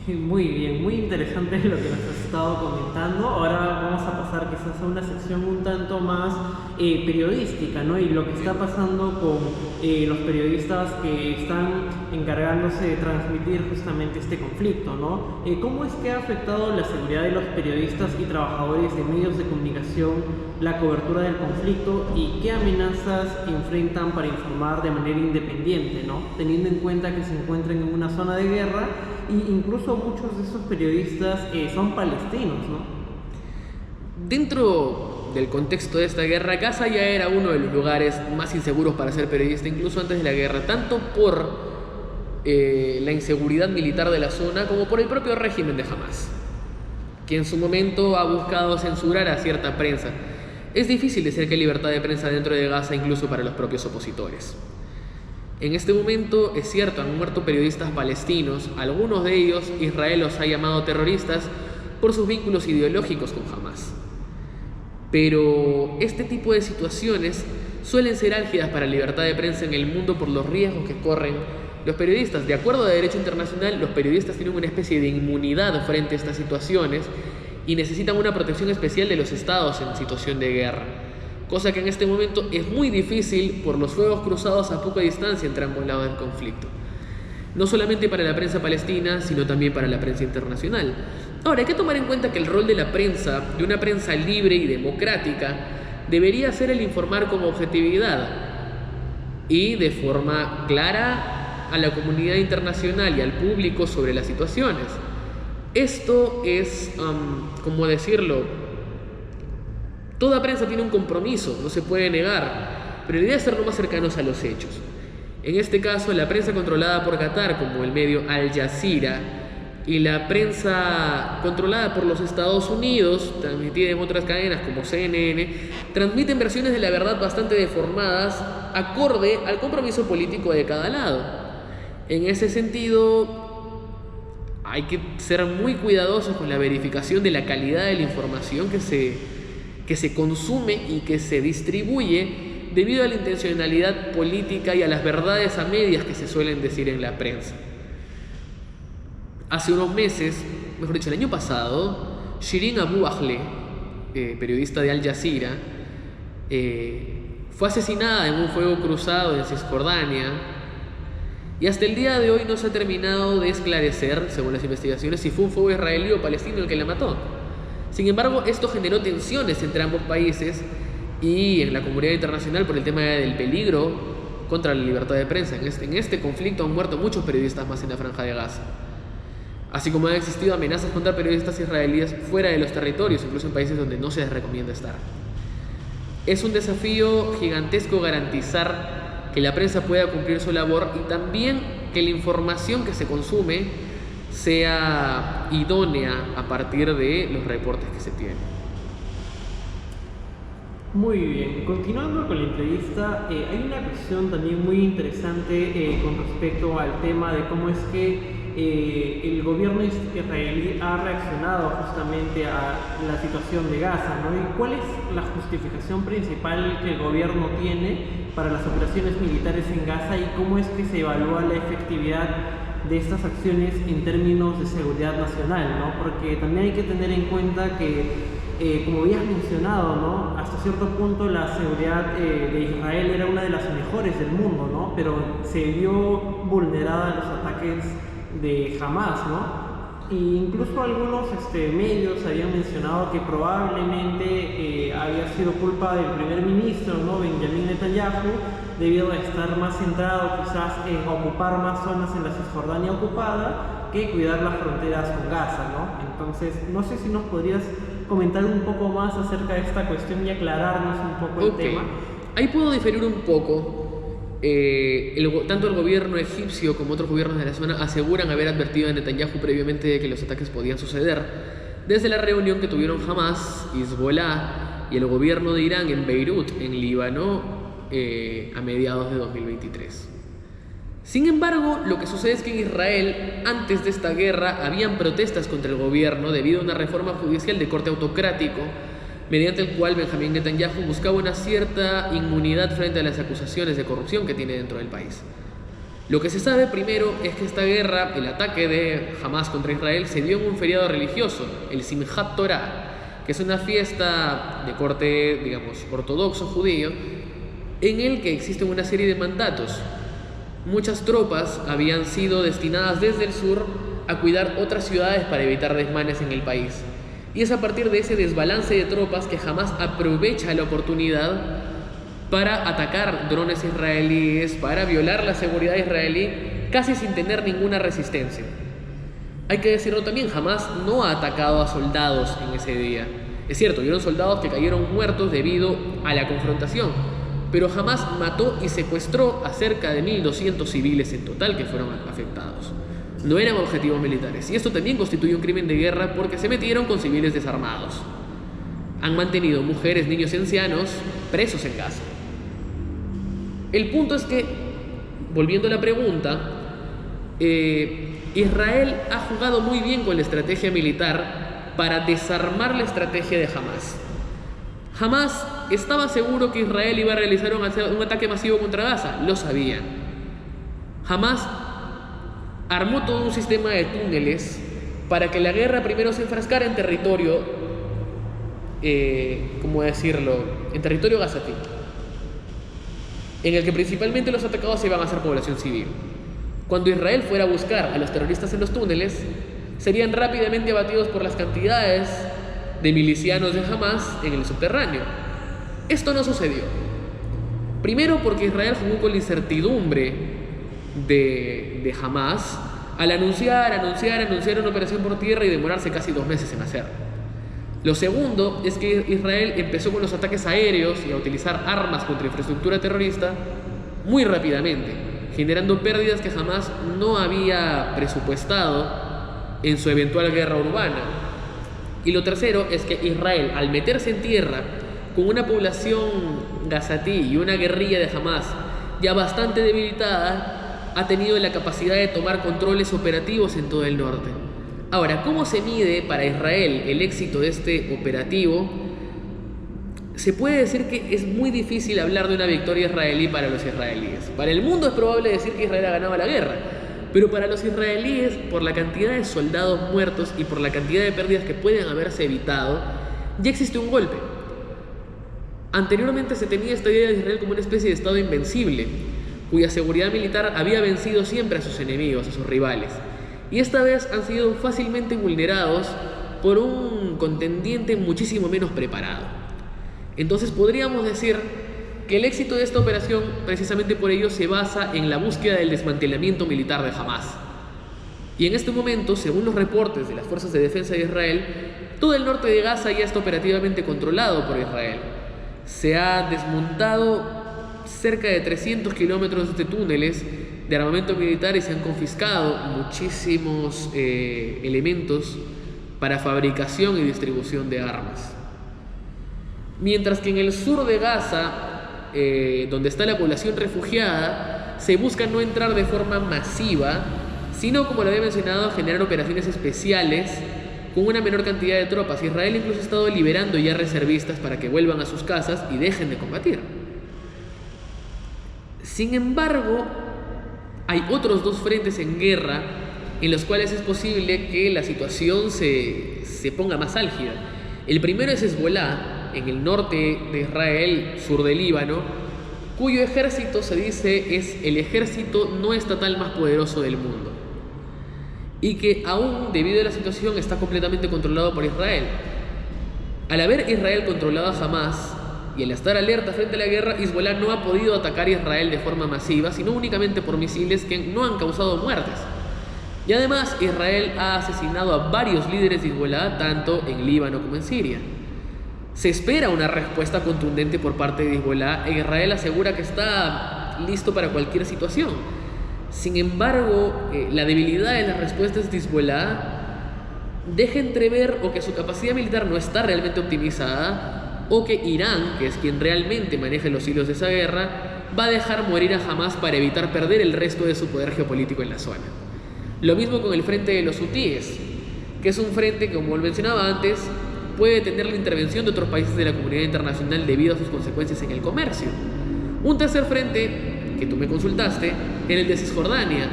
Muy bien, muy interesante lo que nos has estado comentando. Ahora vamos a pasar quizás a una sección un tanto más periodística, ¿no? Y lo que está pasando con los periodistas que están encargándose de transmitir justamente este conflicto, ¿no? ¿Cómo es que ha afectado la seguridad de los periodistas y trabajadores de medios de comunicación la cobertura del conflicto y qué amenazas enfrentan para informar de manera independiente, ¿no? Teniendo en cuenta que se encuentran en una zona de guerra e incluso muchos de esos periodistas son palestinos, ¿no? Dentro del contexto de esta guerra, Gaza ya era uno de los lugares más inseguros para ser periodista, incluso antes de la guerra, tanto por la inseguridad militar de la zona como por el propio régimen de Hamas, que en su momento ha buscado censurar a cierta prensa. Es difícil decir que hay libertad de prensa dentro de Gaza, incluso para los propios opositores. En este momento, es cierto, han muerto periodistas palestinos, algunos de ellos Israel los ha llamado terroristas por sus vínculos ideológicos con Hamas. Pero este tipo de situaciones suelen ser álgidas para la libertad de prensa en el mundo por los riesgos que corren los periodistas. De acuerdo a derecho internacional, los periodistas tienen una especie de inmunidad frente a estas situaciones y necesitan una protección especial de los estados en situación de guerra, cosa que en este momento es muy difícil por los fuegos cruzados a poca distancia entre ambos lados del conflicto. No solamente para la prensa palestina, sino también para la prensa internacional. Ahora, hay que tomar en cuenta que el rol de la prensa, de una prensa libre y democrática, debería ser el informar con objetividad y de forma clara a la comunidad internacional y al público sobre las situaciones. Esto es, ¿cómo decirlo? Toda prensa tiene un compromiso, no se puede negar, pero la idea es ser lo más cercanos a los hechos. En este caso, la prensa controlada por Qatar, como el medio Al Jazeera, y la prensa controlada por los Estados Unidos, transmitida en otras cadenas como CNN, transmiten versiones de la verdad bastante deformadas, acorde al compromiso político de cada lado. En ese sentido, hay que ser muy cuidadosos con la verificación de la calidad de la información que se consume y que se distribuye debido a la intencionalidad política y a las verdades a medias que se suelen decir en la prensa. Hace unos meses, mejor dicho, el año pasado, Shirin Abu Akleh, periodista de Al Jazeera, fue asesinada en un fuego cruzado en Cisjordania y hasta el día de hoy no se ha terminado de esclarecer, según las investigaciones, si fue un fuego israelí o palestino el que la mató. Sin embargo, esto generó tensiones entre ambos países y en la comunidad internacional por el tema del peligro contra la libertad de prensa. En este conflicto han muerto muchos periodistas más en la Franja de Gaza, así como han existido amenazas contra periodistas israelíes fuera de los territorios, incluso en países donde no se les recomienda estar. Es un desafío gigantesco garantizar que la prensa pueda cumplir su labor y también que la información que se consume sea idónea a partir de los reportes que se tienen. Muy bien, continuando con la entrevista, hay una cuestión también muy interesante con respecto al tema de cómo es que el gobierno israelí ha reaccionado justamente a la situación de Gaza, ¿no? ¿Y cuál es la justificación principal que el gobierno tiene para las operaciones militares en Gaza y cómo es que se evalúa la efectividad de estas acciones en términos de seguridad nacional, ¿no? Porque también hay que tener en cuenta que como habías mencionado, ¿no? Hasta cierto punto la seguridad de Israel era una de las mejores del mundo, ¿no? Pero se vio vulnerada a los ataques de Hamas, ¿no? E incluso algunos medios habían mencionado que probablemente había sido culpa del primer ministro, ¿no? Benjamin Netanyahu, debido a estar más centrado quizás en ocupar más zonas en la Cisjordania ocupada que cuidar las fronteras con Gaza, ¿no? Entonces, no sé si nos podrías comentar un poco más acerca de esta cuestión y aclararnos un poco el tema. Ahí puedo diferir un poco. Tanto el gobierno egipcio como otros gobiernos de la zona aseguran haber advertido a Netanyahu previamente de que los ataques podían suceder desde la reunión que tuvieron Hamas, Hezbollah y el gobierno de Irán en Beirut, en Líbano, a mediados de 2023. Sin embargo, lo que sucede es que en Israel, antes de esta guerra, habían protestas contra el gobierno debido a una reforma judicial de corte autocrático mediante el cual Benjamín Netanyahu buscaba una cierta inmunidad frente a las acusaciones de corrupción que tiene dentro del país. Lo que se sabe primero es que esta guerra, el ataque de Hamas contra Israel, se dio en un feriado religioso, el Simchat Torah, que es una fiesta de corte, digamos, ortodoxo judío, en el que existen una serie de mandatos. Muchas tropas habían sido destinadas desde el sur a cuidar otras ciudades para evitar desmanes en el país. Y es a partir de ese desbalance de tropas que Hamas aprovecha la oportunidad para atacar drones israelíes, para violar la seguridad israelí, casi sin tener ninguna resistencia. Hay que decirlo también, Hamas no ha atacado a soldados en ese día. Es cierto, hubieron soldados que cayeron muertos debido a la confrontación, pero Hamas mató y secuestró a cerca de 1.200 civiles en total que fueron afectados. No eran objetivos militares, y esto también constituye un crimen de guerra porque se metieron con civiles desarmados. Han mantenido mujeres, niños y ancianos presos en Gaza. El punto es que, volviendo a la pregunta, Israel ha jugado muy bien con la estrategia militar para desarmar la estrategia de Hamas. Hamas estaba seguro que Israel iba a realizar un ataque masivo contra Gaza, lo sabían. Hamas armó todo un sistema de túneles para que la guerra primero se enfrascara en territorio, en territorio gazatí, en el que principalmente los atacados iban a ser población civil. Cuando Israel fuera a buscar a los terroristas en los túneles, serían rápidamente abatidos por las cantidades de milicianos de Hamas en el subterráneo. Esto no sucedió. Primero porque Israel jugó con la incertidumbre de Hamas al anunciar una operación por tierra y demorarse casi 2 meses en hacerlo. Lo segundo es que Israel empezó con los ataques aéreos y a utilizar armas contra infraestructura terrorista muy rápidamente, generando pérdidas que Hamas no había presupuestado en su eventual guerra urbana. Y lo tercero es que Israel, al meterse en tierra con una población gazatí y una guerrilla de Hamas ya bastante debilitada, ha tenido la capacidad de tomar controles operativos en todo el norte. Ahora, ¿cómo se mide para Israel el éxito de este operativo? Se puede decir que es muy difícil hablar de una victoria israelí para los israelíes. Para el mundo es probable decir que Israel ha ganado la guerra, pero para los israelíes, por la cantidad de soldados muertos y por la cantidad de pérdidas que pueden haberse evitado, ya existe un golpe. Anteriormente se tenía esta idea de Israel como una especie de estado invencible, cuya seguridad militar había vencido siempre a sus enemigos, a sus rivales. Y esta vez han sido fácilmente vulnerados por un contendiente muchísimo menos preparado. Entonces podríamos decir que el éxito de esta operación, precisamente por ello, se basa en la búsqueda del desmantelamiento militar de Hamas. Y en este momento, según los reportes de las Fuerzas de Defensa de Israel, todo el norte de Gaza ya está operativamente controlado por Israel. Se ha desmontado cerca de 300 kilómetros de túneles de armamento militar y se han confiscado muchísimos elementos para fabricación y distribución de armas. Mientras que en el sur de Gaza, donde está la población refugiada, se busca no entrar de forma masiva, sino, como lo había mencionado, generar operaciones especiales con una menor cantidad de tropas. Israel incluso ha estado liberando ya reservistas para que vuelvan a sus casas y dejen de combatir. Sin embargo, hay otros 2 frentes en guerra en los cuales es posible que la situación se ponga más álgida. El primero es Hezbollah, en el norte de Israel, sur del Líbano, cuyo ejército se dice es el ejército no estatal más poderoso del mundo y que aún, debido a la situación, está completamente controlado por Israel. Al haber Israel controlado a Hamas y al estar alerta frente a la guerra, Hezbollah no ha podido atacar a Israel de forma masiva, sino únicamente por misiles que no han causado muertes. Y además, Israel ha asesinado a varios líderes de Hezbollah, tanto en Líbano como en Siria. Se espera una respuesta contundente por parte de Hezbollah e Israel asegura que está listo para cualquier situación. Sin embargo, la debilidad de las respuestas de Hezbollah deja entrever o que su capacidad militar no está realmente optimizada, o que Irán, que es quien realmente maneja los hilos de esa guerra, va a dejar morir a Hamas para evitar perder el resto de su poder geopolítico en la zona. Lo mismo con el frente de los hutíes, que es un frente, como mencionaba antes, puede tener la intervención de otros países de la comunidad internacional debido a sus consecuencias en el comercio. Un tercer frente, que tú me consultaste, era el de Cisjordania,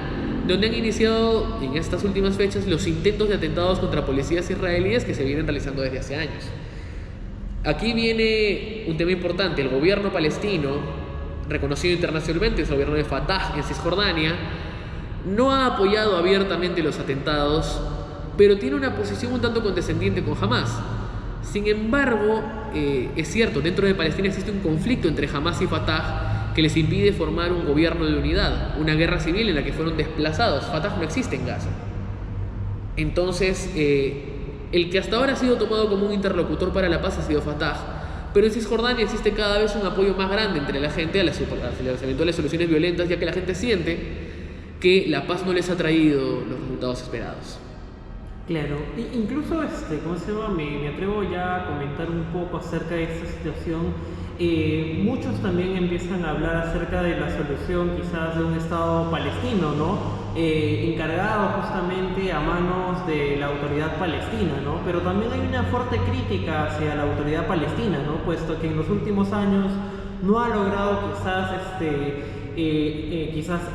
donde han iniciado en estas últimas fechas los intentos de atentados contra policías israelíes que se vienen realizando desde hace años. Aquí viene un tema importante. El gobierno palestino, reconocido internacionalmente, es el gobierno de Fatah en Cisjordania, no ha apoyado abiertamente los atentados, pero tiene una posición un tanto condescendiente con Hamas. Sin embargo, es cierto, dentro de Palestina existe un conflicto entre Hamas y Fatah que les impide formar un gobierno de unidad, una guerra civil en la que fueron desplazados. Fatah no existe en Gaza. Entonces, el que hasta ahora ha sido tomado como un interlocutor para la paz ha sido Fatah, pero en Cisjordania existe cada vez un apoyo más grande entre la gente a las eventuales soluciones violentas, ya que la gente siente que la paz no les ha traído los resultados esperados. Claro, incluso, ¿cómo se llama? Me atrevo ya a comentar un poco acerca de esta situación. Muchos también empiezan a hablar acerca de la solución quizás de un Estado palestino, ¿no? Encargado justamente a manos de la autoridad palestina, ¿no? Pero también hay una fuerte crítica hacia la autoridad palestina, ¿no? Puesto que en los últimos años no ha logrado quizás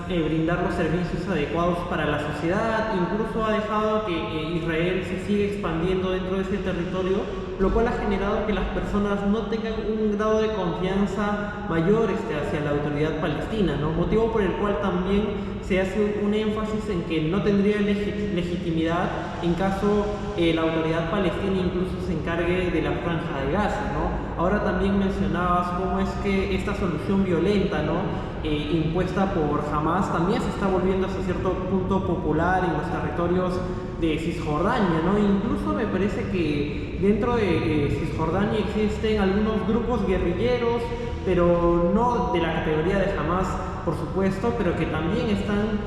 brindar los servicios adecuados para la sociedad, incluso ha dejado que Israel se siga expandiendo dentro de ese territorio, lo cual ha generado que las personas no tengan un grado de confianza mayor hacia la autoridad palestina, ¿no? Motivo por el cual también se hace un énfasis en que no tendría legitimidad en caso la autoridad palestina incluso se encargue de la franja de Gaza, ¿no? Ahora también mencionabas cómo es que esta solución violenta, ¿no? Impuesta por Hamas también se está volviendo hasta cierto punto popular en los territorios de Cisjordania, ¿no? Incluso me parece que dentro de Cisjordania existen algunos grupos guerrilleros, pero no de la categoría de Hamas, por supuesto, pero que también están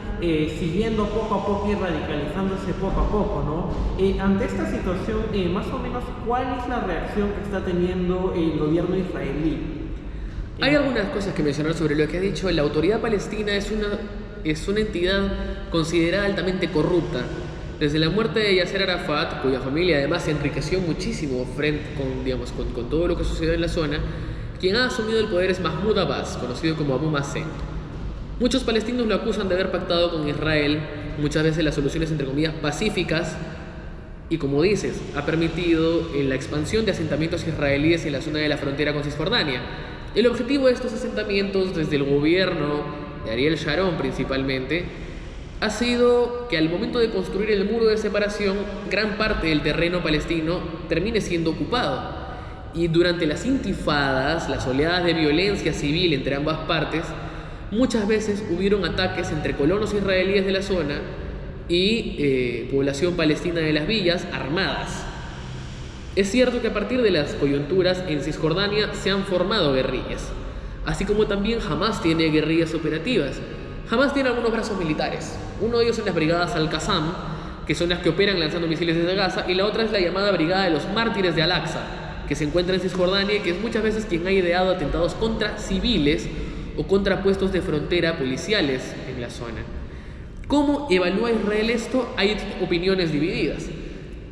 siguiendo poco a poco y radicalizándose poco a poco, ¿no? Ante esta situación, más o menos, ¿cuál es la reacción que está teniendo el gobierno israelí? Hay algunas cosas que mencionar sobre lo que ha dicho. La autoridad palestina es una entidad considerada altamente corrupta. Desde la muerte de Yasser Arafat, cuya familia además se enriqueció muchísimo con todo lo que sucedió en la zona, quien ha asumido el poder es Mahmoud Abbas, conocido como Abu Mazen. Muchos palestinos lo acusan de haber pactado con Israel, muchas veces las soluciones entre comillas pacíficas, y como dices, ha permitido la expansión de asentamientos israelíes en la zona de la frontera con Cisjordania. El objetivo de estos asentamientos, desde el gobierno de Ariel Sharon principalmente, ha sido que al momento de construir el muro de separación, gran parte del terreno palestino termine siendo ocupado. Y durante las intifadas, las oleadas de violencia civil entre ambas partes, muchas veces hubieron ataques entre colonos israelíes de la zona y población palestina de las villas armadas. Es cierto que a partir de las coyunturas en Cisjordania se han formado guerrillas, así como también Hamas tiene guerrillas operativas. Hamas tiene algunos brazos militares. Uno de ellos son las brigadas Al-Qassam, que son las que operan lanzando misiles desde Gaza, y la otra es la llamada Brigada de los Mártires de Al-Aqsa, que se encuentra en Cisjordania y que es muchas veces quien ha ideado atentados contra civiles o contra puestos de frontera policiales en la zona. ¿Cómo evalúa Israel esto? Hay opiniones divididas.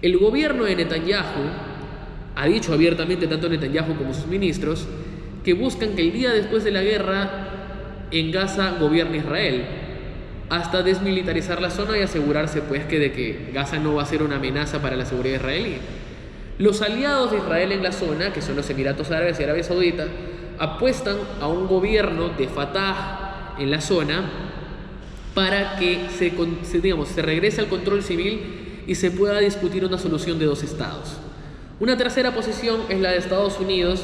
El gobierno de Netanyahu ha dicho abiertamente, tanto Netanyahu como sus ministros, que buscan que el día después de la guerra en Gaza gobierne Israel, hasta desmilitarizar la zona y asegurarse de que Gaza no va a ser una amenaza para la seguridad israelí. Los aliados de Israel en la zona, que son los Emiratos Árabes y Arabia Saudita, apuestan a un gobierno de Fatah en la zona para que se regrese al control civil y se pueda discutir una solución de dos estados. Una tercera posición es la de Estados Unidos,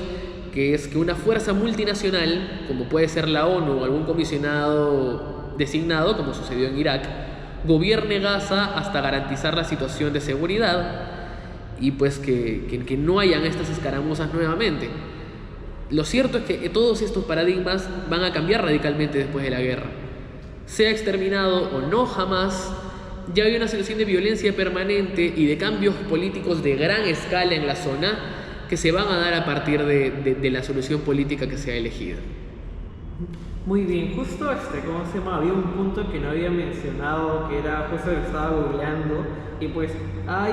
que es que una fuerza multinacional, como puede ser la ONU o algún comisionado designado, como sucedió en Irak, gobierne Gaza hasta garantizar la situación de seguridad y que no hayan estas escaramuzas nuevamente. Lo cierto es que todos estos paradigmas van a cambiar radicalmente después de la guerra. Sea exterminado o no Hamas, ya hay una situación de violencia permanente y de cambios políticos de gran escala en la zona que se van a dar a partir de la solución política que se ha elegido. Muy bien, justo ¿cómo se llama? Había un punto que no había mencionado, que era justo que estaba googleando, y pues hay,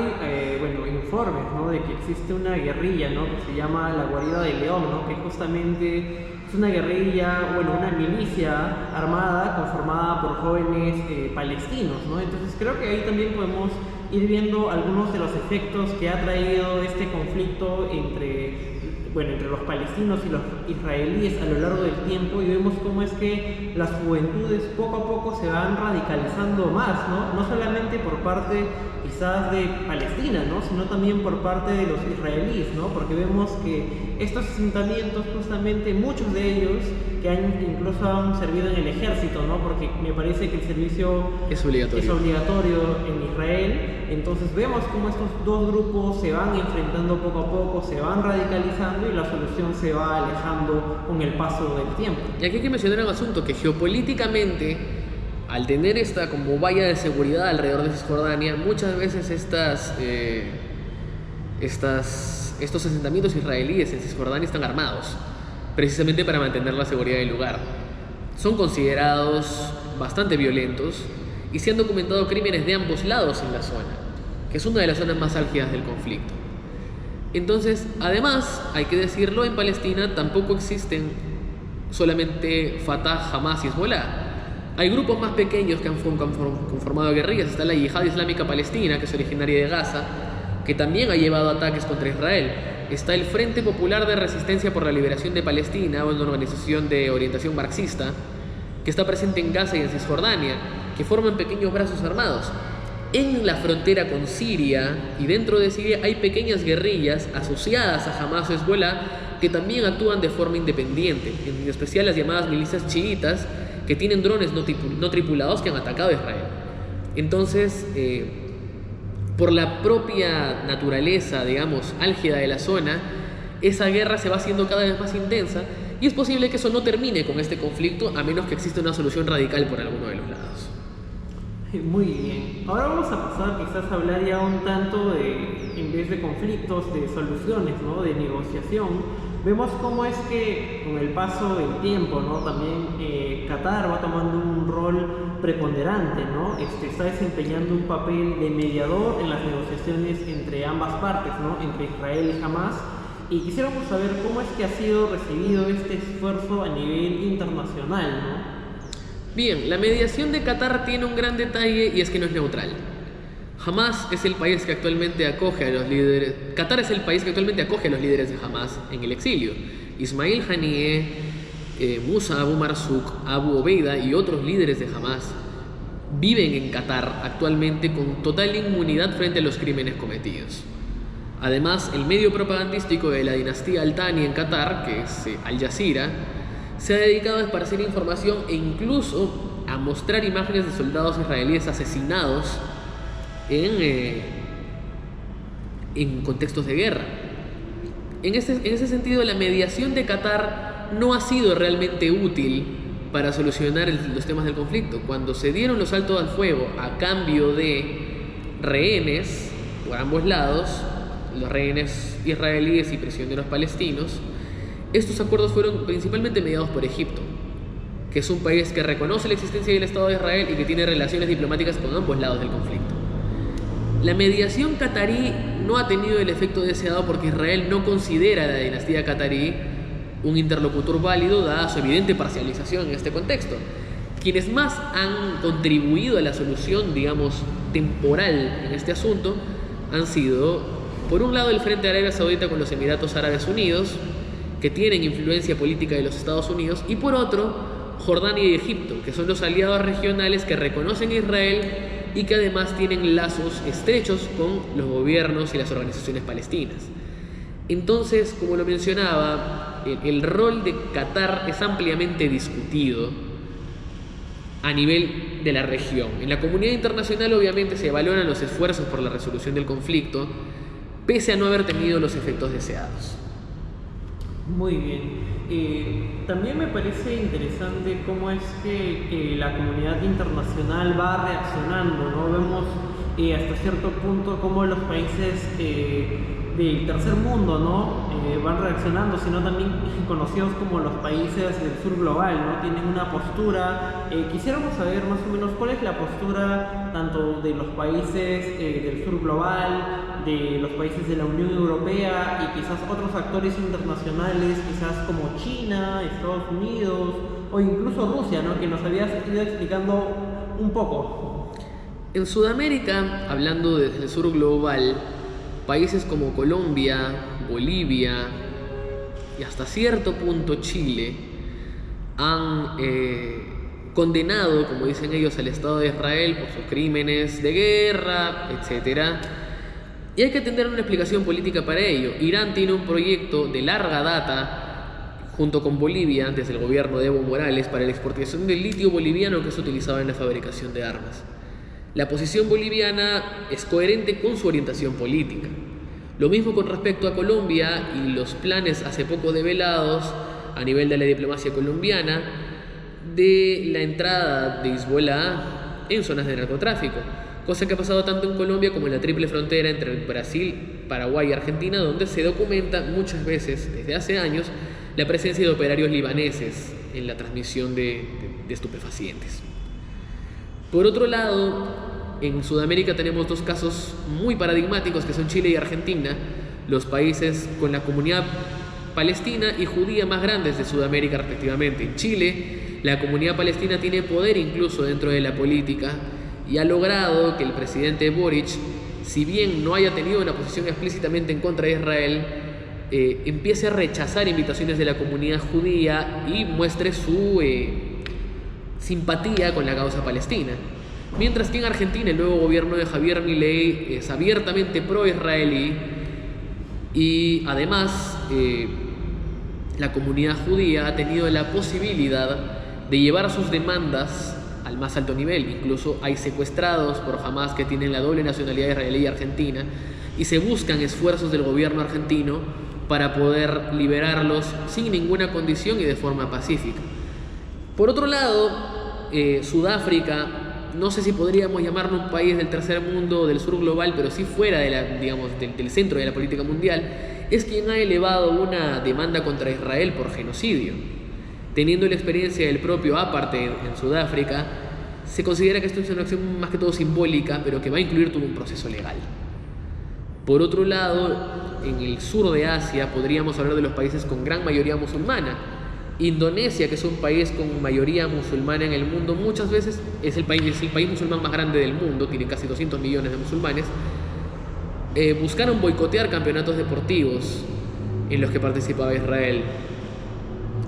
bueno, informes, ¿no? De que existe una guerrilla, ¿no? Que se llama la Guarida del León, ¿no? Que justamente es una guerrilla, bueno, una milicia armada conformada por jóvenes palestinos, ¿no? Entonces creo que ahí también podemos ir viendo algunos de los efectos que ha traído este conflicto entre los palestinos y los israelíes a lo largo del tiempo, y vemos cómo es que las juventudes poco a poco se van radicalizando más, ¿no? No solamente por parte quizás de Palestina, ¿no? Sino también por parte de los israelíes, ¿no? Porque vemos que estos asentamientos, justamente muchos de ellos que incluso han servido en el ejército, ¿no? Porque me parece que el servicio Es obligatorio. En Israel. Entonces vemos cómo estos dos grupos se van enfrentando poco a poco, se van radicalizando, y la solución se va alejando con el paso del tiempo. Y aquí hay que mencionar un asunto que geopolíticamente, al tener esta como valla de seguridad alrededor de Cisjordania, muchas veces estos asentamientos israelíes en Cisjordania están armados, precisamente para mantener la seguridad del lugar. Son considerados bastante violentos y se han documentado crímenes de ambos lados en la zona, que es una de las zonas más álgidas del conflicto. Entonces, además, hay que decirlo, en Palestina tampoco existen solamente Fatah, Hamas y Hezbollah. Hay grupos más pequeños que han conformado guerrillas. Está la Yihad Islámica Palestina, que es originaria de Gaza, que también ha llevado ataques contra Israel. Está el Frente Popular de Resistencia por la Liberación de Palestina, una organización de orientación marxista, que está presente en Gaza y en Cisjordania, que forman pequeños brazos armados. En la frontera con Siria y dentro de Siria hay pequeñas guerrillas asociadas a Hamas o Hezbollah que también actúan de forma independiente, en especial las llamadas milicias chiitas, que tienen drones no tripulados que han atacado a Israel. Entonces, por la propia naturaleza, digamos, álgida de la zona, esa guerra se va haciendo cada vez más intensa, y es posible que eso no termine con este conflicto a menos que exista una solución radical por alguno de los lados. Muy bien. Ahora vamos a pasar quizás a hablar ya un tanto de, en vez de conflictos, de soluciones, ¿no? De negociación. Vemos cómo es que con el paso del tiempo, ¿no? También Qatar va tomando un rol preponderante, ¿no? Está desempeñando un papel de mediador en las negociaciones entre ambas partes, ¿no? Entre Israel y Hamas. Y quisiéramos saber cómo es que ha sido recibido este esfuerzo a nivel internacional, ¿no? Bien, la mediación de Qatar tiene un gran detalle, y es que no es neutral. Hamas es el país que actualmente acoge a los líderes. Qatar es el país que actualmente acoge a los líderes de Hamas en el exilio. Ismail Haniyeh, Musa Abu Marzouk, Abu Obeida y otros líderes de Hamas viven en Qatar actualmente con total inmunidad frente a los crímenes cometidos. Además, el medio propagandístico de la dinastía Al Thani en Qatar, que es Al Jazeera, se ha dedicado a esparcir información e incluso a mostrar imágenes de soldados israelíes asesinados en contextos de guerra. En ese sentido, la mediación de Qatar no ha sido realmente útil para solucionar los temas del conflicto. Cuando se dieron los altos al fuego a cambio de rehenes por ambos lados, los rehenes israelíes y prisioneros palestinos, estos acuerdos fueron principalmente mediados por Egipto, que es un país que reconoce la existencia del Estado de Israel y que tiene relaciones diplomáticas con ambos lados del conflicto. La mediación qatarí no ha tenido el efecto deseado porque Israel no considera a la dinastía qatarí un interlocutor válido, dada su evidente parcialización en este contexto. Quienes más han contribuido a la solución, digamos, temporal en este asunto han sido, por un lado, el Frente Arabia Saudita con los Emiratos Árabes Unidos, que tienen influencia política de los Estados Unidos, y por otro, Jordania y Egipto, que son los aliados regionales que reconocen a Israel y que además tienen lazos estrechos con los gobiernos y las organizaciones palestinas. Entonces, como lo mencionaba, el rol de Qatar es ampliamente discutido a nivel de la región. En la comunidad internacional obviamente se valoran los esfuerzos por la resolución del conflicto, pese a no haber tenido los efectos deseados. Muy bien. También me parece interesante cómo es que la comunidad internacional va reaccionando, ¿no? Vemos hasta cierto punto cómo los países del tercer mundo, ¿no? Van reaccionando, sino también conocidos como los países del sur global, ¿no? Tienen una postura. Quisiéramos saber más o menos cuál es la postura tanto de los países del sur global, de los países de la Unión Europea y quizás otros actores internacionales, quizás como China, Estados Unidos o incluso Rusia, ¿no? Que nos habías ido explicando un poco. En Sudamérica, hablando desde el sur global, países como Colombia, Bolivia y hasta cierto punto Chile han condenado, como dicen ellos, al Estado de Israel por sus crímenes de guerra, etc. Y hay que tener una explicación política para ello. Irán tiene un proyecto de larga data, junto con Bolivia, desde el gobierno de Evo Morales, para la exportación del litio boliviano que es utilizado en la fabricación de armas. La posición boliviana es coherente con su orientación política. Lo mismo con respecto a Colombia y los planes hace poco develados a nivel de la diplomacia colombiana de la entrada de Hezbollah en zonas de narcotráfico, cosa que ha pasado tanto en Colombia como en la triple frontera entre Brasil, Paraguay y Argentina, donde se documenta muchas veces, desde hace años, la presencia de operarios libaneses en la transmisión de estupefacientes. Por otro lado, en Sudamérica tenemos dos casos muy paradigmáticos que son Chile y Argentina, los países con la comunidad palestina y judía más grandes de Sudamérica respectivamente. En Chile, la comunidad palestina tiene poder incluso dentro de la política y ha logrado que el presidente Boric, si bien no haya tenido una posición explícitamente en contra de Israel, empiece a rechazar invitaciones de la comunidad judía y muestre su simpatía con la causa palestina. Mientras que en Argentina el nuevo gobierno de Javier Milei es abiertamente pro-israelí y además la comunidad judía ha tenido la posibilidad de llevar sus demandas al más alto nivel. Incluso hay secuestrados por Hamas que tienen la doble nacionalidad israelí y argentina y se buscan esfuerzos del gobierno argentino para poder liberarlos sin ninguna condición y de forma pacífica. Por otro lado, Sudáfrica, no sé si podríamos llamarlo un país del tercer mundo o del sur global, pero sí fuera de del centro de la política mundial, es quien ha elevado una demanda contra Israel por genocidio. Teniendo la experiencia del propio apartheid en Sudáfrica, se considera que esto es una acción más que todo simbólica, pero que va a incluir todo un proceso legal. Por otro lado, en el sur de Asia podríamos hablar de los países con gran mayoría musulmana. Indonesia, que es un país con mayoría musulmana en el mundo, muchas veces es el país musulmán más grande del mundo, tiene casi 200 millones de musulmanes, buscaron boicotear campeonatos deportivos en los que participaba Israel.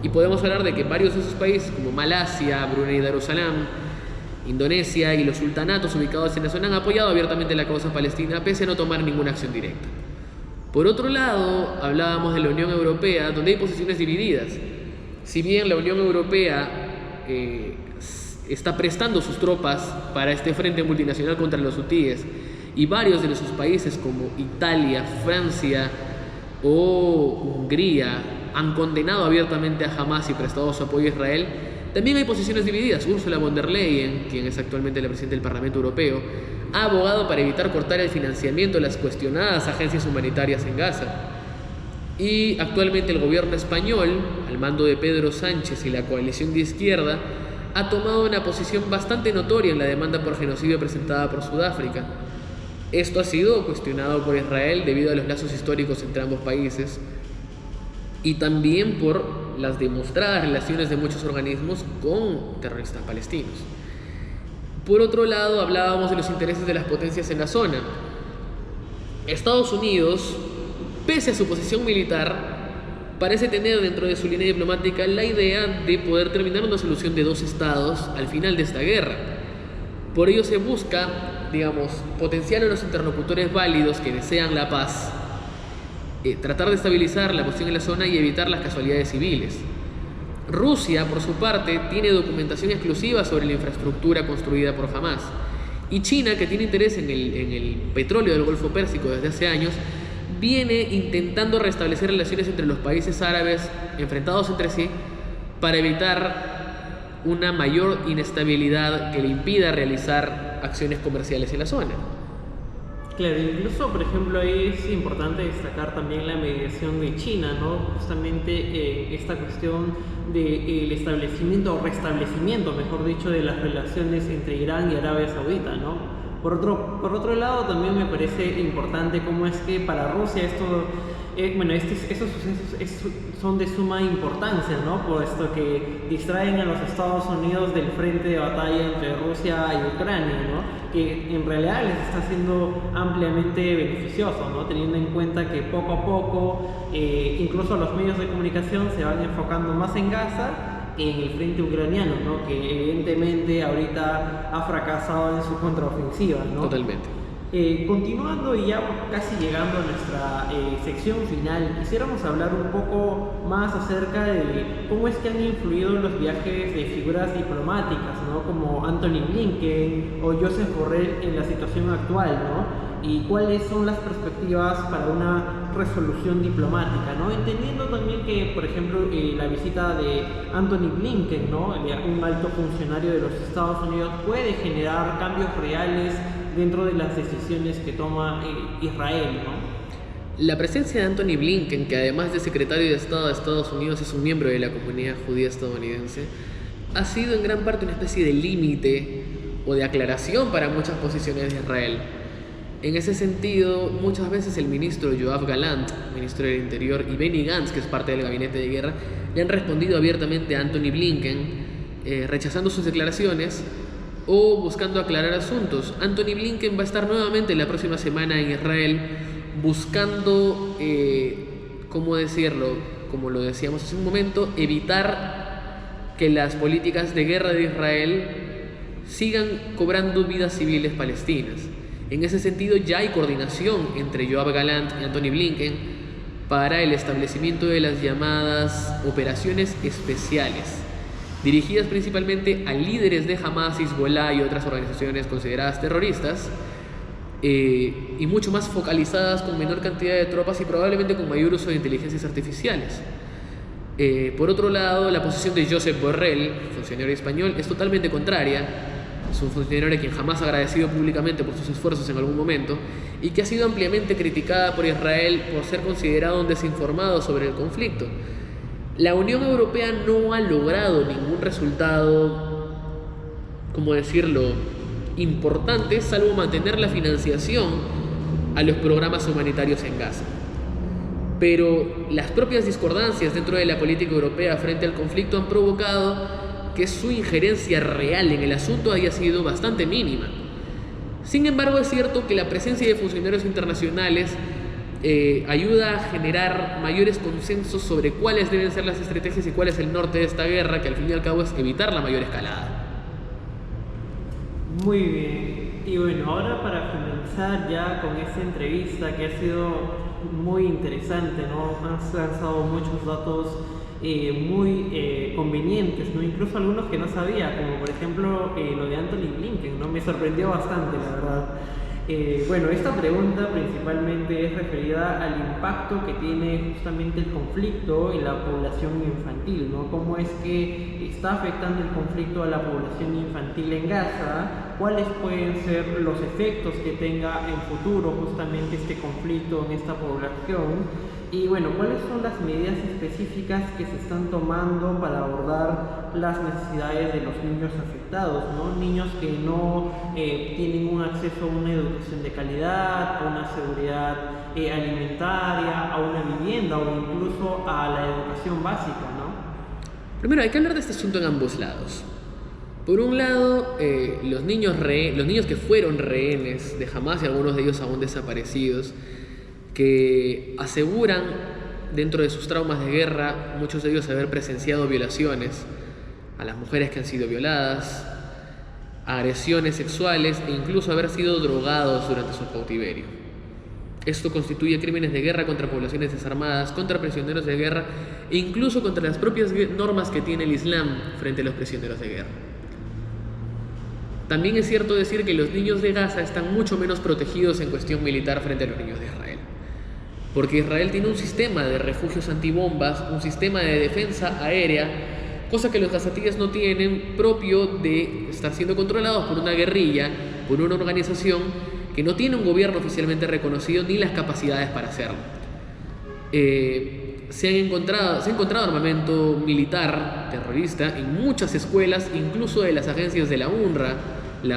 Y podemos hablar de que varios de esos países, como Malasia, Brunei Darussalam, Indonesia y los sultanatos ubicados en la zona, han apoyado abiertamente la causa palestina, pese a no tomar ninguna acción directa. Por otro lado, hablábamos de la Unión Europea, donde hay posiciones divididas. Si bien la Unión Europea está prestando sus tropas para este frente multinacional contra los hutíes, y varios de sus países como Italia, Francia o Hungría han condenado abiertamente a Hamas y prestado su apoyo a Israel, también hay posiciones divididas. Ursula von der Leyen, quien es actualmente la presidenta del Parlamento Europeo, ha abogado para evitar cortar el financiamiento de las cuestionadas agencias humanitarias en Gaza. Y actualmente el gobierno español, al mando de Pedro Sánchez y la coalición de izquierda, ha tomado una posición bastante notoria en la demanda por genocidio presentada por Sudáfrica. Esto ha sido cuestionado por Israel debido a los lazos históricos entre ambos países y también por las demostradas relaciones de muchos organismos con terroristas palestinos. Por otro lado, hablábamos de los intereses de las potencias en la zona. Estados Unidos, pese a su posición militar, parece tener dentro de su línea diplomática la idea de poder terminar una solución de dos estados al final de esta guerra. Por ello se busca, potenciar a los interlocutores válidos que desean la paz, tratar de estabilizar la cuestión en la zona y evitar las casualidades civiles. Rusia, por su parte, tiene documentación exclusiva sobre la infraestructura construida por Hamas. Y China, que tiene interés en el petróleo del Golfo Pérsico desde hace años, viene intentando restablecer relaciones entre los países árabes enfrentados entre sí para evitar una mayor inestabilidad que le impida realizar acciones comerciales en la zona. Claro, incluso por ejemplo ahí es importante destacar también la mediación de China, ¿no? Justamente esta cuestión del establecimiento o restablecimiento, mejor dicho, de las relaciones entre Irán y Arabia Saudita, ¿no? Por otro lado, también me parece importante cómo es que para Rusia esto, estos sucesos son de suma importancia, ¿no? Puesto que distraen a los Estados Unidos del frente de batalla entre Rusia y Ucrania, ¿no? Que en realidad les está siendo ampliamente beneficioso, ¿no? Teniendo en cuenta que poco a poco, incluso los medios de comunicación se van enfocando más en Gaza que en el frente ucraniano, ¿no? Que evidentemente ahorita ha fracasado en su contraofensiva, ¿no? Totalmente. Continuando y ya casi llegando a nuestra sección final, quisiéramos hablar un poco más acerca de cómo es que han influido los viajes de figuras diplomáticas, ¿no? Como Antony Blinken o Josep Borrell en la situación actual, ¿no? Y cuáles son las perspectivas para una resolución diplomática, ¿no? Entendiendo también que, por ejemplo, la visita de Antony Blinken, ¿no? Un alto funcionario de los Estados Unidos, puede generar cambios reales dentro de las decisiones que toma Israel, ¿no? La presencia de Antony Blinken, que además de secretario de Estado de Estados Unidos es un miembro de la comunidad judía estadounidense, ha sido en gran parte una especie de límite o de aclaración para muchas posiciones de Israel. En ese sentido, muchas veces el ministro Yoav Gallant, ministro del Interior, y Benny Gantz, que es parte del gabinete de guerra, le han respondido abiertamente a Antony Blinken, rechazando sus declaraciones o buscando aclarar asuntos. Antony Blinken va a estar nuevamente la próxima semana en Israel buscando, ¿cómo decirlo? Como lo decíamos hace un momento, evitar que las políticas de guerra de Israel sigan cobrando vidas civiles palestinas. En ese sentido ya hay coordinación entre Yoav Gallant y Antony Blinken para el establecimiento de las llamadas operaciones especiales, dirigidas principalmente a líderes de Hamas, Hezbollah y otras organizaciones consideradas terroristas, y mucho más focalizadas, con menor cantidad de tropas y probablemente con mayor uso de inteligencias artificiales. Por otro lado, la posición de Josep Borrell, funcionario español, es totalmente contraria. Es un funcionario a quien jamás ha agradecido públicamente por sus esfuerzos en algún momento y que ha sido ampliamente criticada por Israel por ser considerado un desinformado sobre el conflicto. La Unión Europea no ha logrado ningún resultado, ¿cómo decirlo?, importante, salvo mantener la financiación a los programas humanitarios en Gaza. Pero las propias discordancias dentro de la política europea frente al conflicto han provocado que su injerencia real en el asunto haya sido bastante mínima. Sin embargo, es cierto que la presencia de funcionarios internacionales ayuda a generar mayores consensos sobre cuáles deben ser las estrategias y cuál es el norte de esta guerra, que al fin y al cabo es evitar la mayor escalada. Muy bien. Y bueno, ahora para finalizar ya con esta entrevista que ha sido muy interesante, ¿no? Has lanzado muchos datos muy convenientes, ¿no? Incluso algunos que no sabía, como por ejemplo lo de Antony Blinken, ¿no? Me sorprendió bastante, la verdad. Bueno, esta pregunta principalmente es referida al impacto que tiene justamente el conflicto en la población infantil, ¿no? ¿Cómo es que está afectando el conflicto a la población infantil en Gaza? ¿Cuáles pueden ser los efectos que tenga en futuro justamente este conflicto en esta población? Y bueno, ¿cuáles son las medidas específicas que se están tomando para abordar las necesidades de los niños afectados, ¿no? Niños que no tienen un acceso a una educación de calidad, a una seguridad alimentaria, a una vivienda o incluso a la educación básica, ¿no? Primero, hay que hablar de este asunto en ambos lados. Por un lado, los niños que fueron rehenes de Hamas, y algunos de ellos aún desaparecidos, que aseguran dentro de sus traumas de guerra, muchos de ellos haber presenciado violaciones a las mujeres que han sido violadas, agresiones sexuales e incluso haber sido drogados durante su cautiverio. Esto constituye crímenes de guerra contra poblaciones desarmadas, contra prisioneros de guerra e incluso contra las propias normas que tiene el Islam frente a los prisioneros de guerra. También es cierto decir que los niños de Gaza están mucho menos protegidos en cuestión militar frente a los niños de Israel, porque Israel tiene un sistema de refugios antibombas, un sistema de defensa aérea, cosa que los gazatíes no tienen, propio de estar siendo controlados por una guerrilla, por una organización que no tiene un gobierno oficialmente reconocido ni las capacidades para hacerlo. Se ha encontrado armamento militar terrorista en muchas escuelas, incluso de las agencias de la UNRWA, el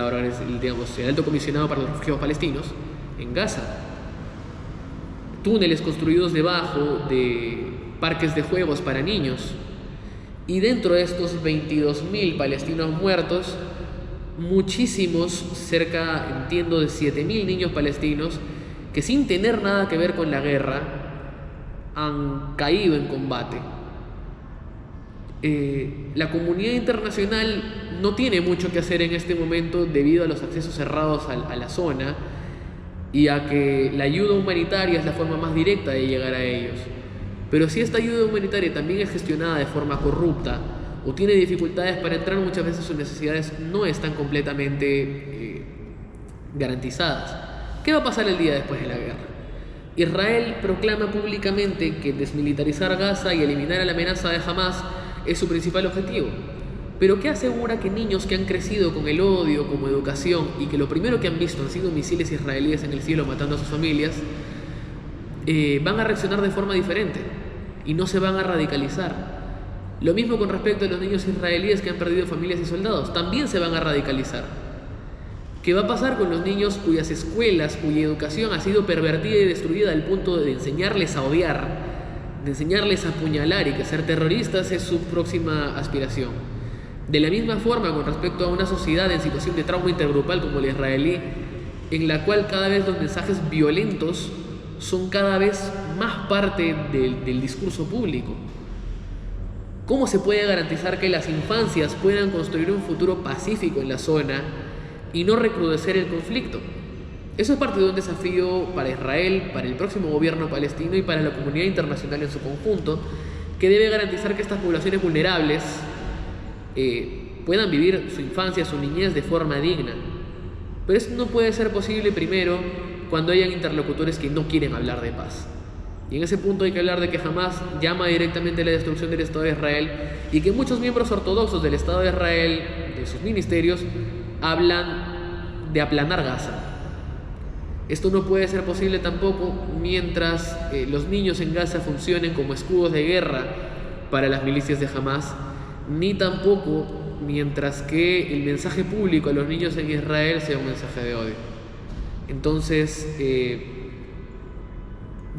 Alto Comisionado para los Refugiados Palestinos, en Gaza. Túneles construidos debajo de parques de juegos para niños. Y dentro de estos 22.000 palestinos muertos, muchísimos, cerca, entiendo, de 7.000 niños palestinos que sin tener nada que ver con la guerra han caído en combate. La comunidad internacional no tiene mucho que hacer en este momento debido a los accesos cerrados a la zona y a que la ayuda humanitaria es la forma más directa de llegar a ellos. Pero si esta ayuda humanitaria también es gestionada de forma corrupta o tiene dificultades para entrar, muchas veces sus necesidades no están completamente garantizadas. ¿Qué va a pasar el día después de la guerra? Israel proclama públicamente que desmilitarizar Gaza y eliminar a la amenaza de Hamas es su principal objetivo. Pero ¿qué asegura que niños que han crecido con el odio como educación y que lo primero que han visto han sido misiles israelíes en el cielo matando a sus familias, van a reaccionar de forma diferente y no se van a radicalizar? Lo mismo con respecto a los niños israelíes que han perdido familias y soldados, también se van a radicalizar. ¿Qué va a pasar con los niños cuyas escuelas, cuya educación ha sido pervertida y destruida al punto de enseñarles a odiar, de enseñarles a apuñalar y que ser terroristas es su próxima aspiración? De la misma forma con respecto a una sociedad en situación de trauma intergrupal como la israelí, en la cual cada vez los mensajes violentos son cada vez más parte del discurso público. ¿Cómo se puede garantizar que las infancias puedan construir un futuro pacífico en la zona y no recrudecer el conflicto? Eso es parte de un desafío para Israel, para el próximo gobierno palestino y para la comunidad internacional en su conjunto, que debe garantizar que estas poblaciones vulnerables puedan vivir su infancia, su niñez de forma digna. Pero eso no puede ser posible primero cuando hayan interlocutores que no quieren hablar de paz. Y en ese punto hay que hablar de que Hamas llama directamente a la destrucción del Estado de Israel y que muchos miembros ortodoxos del Estado de Israel, de sus ministerios, hablan de aplanar Gaza. Esto no puede ser posible tampoco mientras los niños en Gaza funcionen como escudos de guerra para las milicias de Hamas, ni tampoco mientras que el mensaje público a los niños en Israel sea un mensaje de odio. Entonces,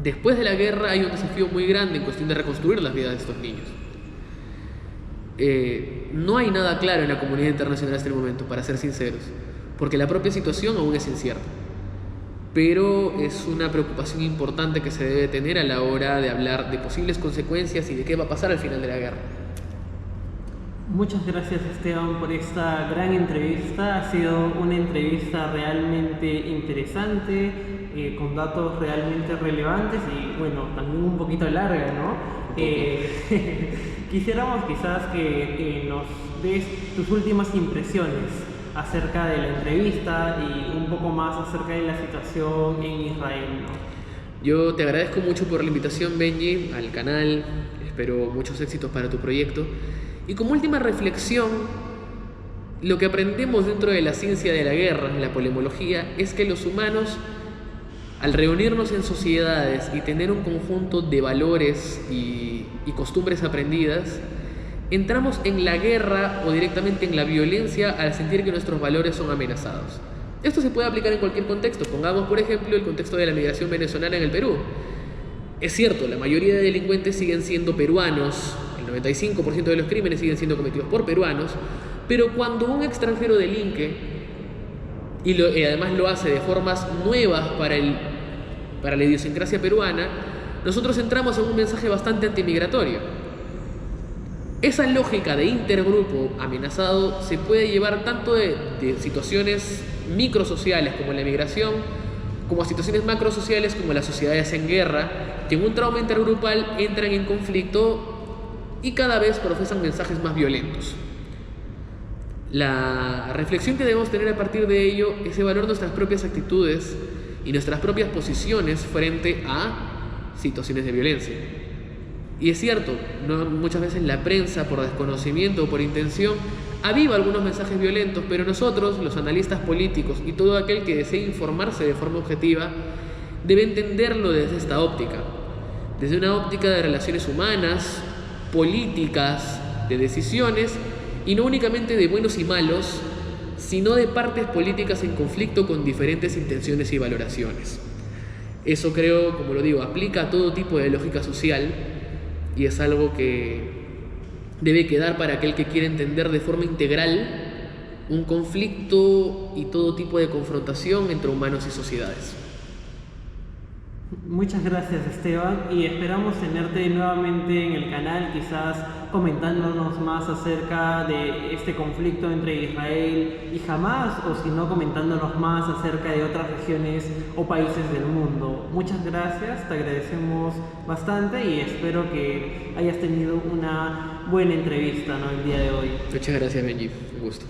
después de la guerra hay un desafío muy grande en cuestión de reconstruir las vidas de estos niños. No hay nada claro en la comunidad internacional hasta el momento, para ser sinceros, porque la propia situación aún es incierta. Pero es una preocupación importante que se debe tener a la hora de hablar de posibles consecuencias y de qué va a pasar al final de la guerra. Muchas gracias, Esteban, por esta gran entrevista. Ha sido una entrevista realmente interesante, con datos realmente relevantes y, bueno, también un poquito larga, ¿no? Quisiéramos quizás que nos des tus últimas impresiones acerca de la entrevista y un poco más acerca de la situación en Israel, ¿no? Yo te agradezco mucho por la invitación, Benji, al canal. Espero muchos éxitos para tu proyecto. Y como última reflexión, lo que aprendemos dentro de la ciencia de la guerra, la polemología, es que los humanos, al reunirnos en sociedades y tener un conjunto de valores y costumbres aprendidas, entramos en la guerra o directamente en la violencia al sentir que nuestros valores son amenazados. Esto se puede aplicar en cualquier contexto. Pongamos, por ejemplo, el contexto de la migración venezolana en el Perú. Es cierto, la mayoría de delincuentes siguen siendo peruanos, el 95% de los crímenes siguen siendo cometidos por peruanos, pero cuando un extranjero delinque y además lo hace de formas nuevas para la idiosincrasia peruana, nosotros entramos en un mensaje bastante antimigratorio. Esa lógica de intergrupo amenazado se puede llevar tanto de situaciones microsociales como la migración, como a situaciones macrosociales como las sociedades en guerra, que en un trauma intergrupal entran en conflicto y cada vez profesan mensajes más violentos. La reflexión que debemos tener a partir de ello es evaluar nuestras propias actitudes y nuestras propias posiciones frente a situaciones de violencia. Y es cierto, muchas veces la prensa, por desconocimiento o por intención, aviva algunos mensajes violentos, pero nosotros, los analistas políticos y todo aquel que desee informarse de forma objetiva, debe entenderlo desde esta óptica, desde una óptica de relaciones humanas, políticas, de decisiones, y no únicamente de buenos y malos, sino de partes políticas en conflicto con diferentes intenciones y valoraciones. Eso creo, como lo digo, aplica a todo tipo de lógica social y es algo que debe quedar para aquel que quiere entender de forma integral un conflicto y todo tipo de confrontación entre humanos y sociedades. Muchas gracias, Esteban, y esperamos tenerte nuevamente en el canal, quizás comentándonos más acerca de este conflicto entre Israel y Hamás, o si no, comentándonos más acerca de otras regiones o países del mundo. Muchas gracias, te agradecemos bastante y espero que hayas tenido una buena entrevista, ¿no?, el día de hoy. Muchas gracias, Benji. Un gusto.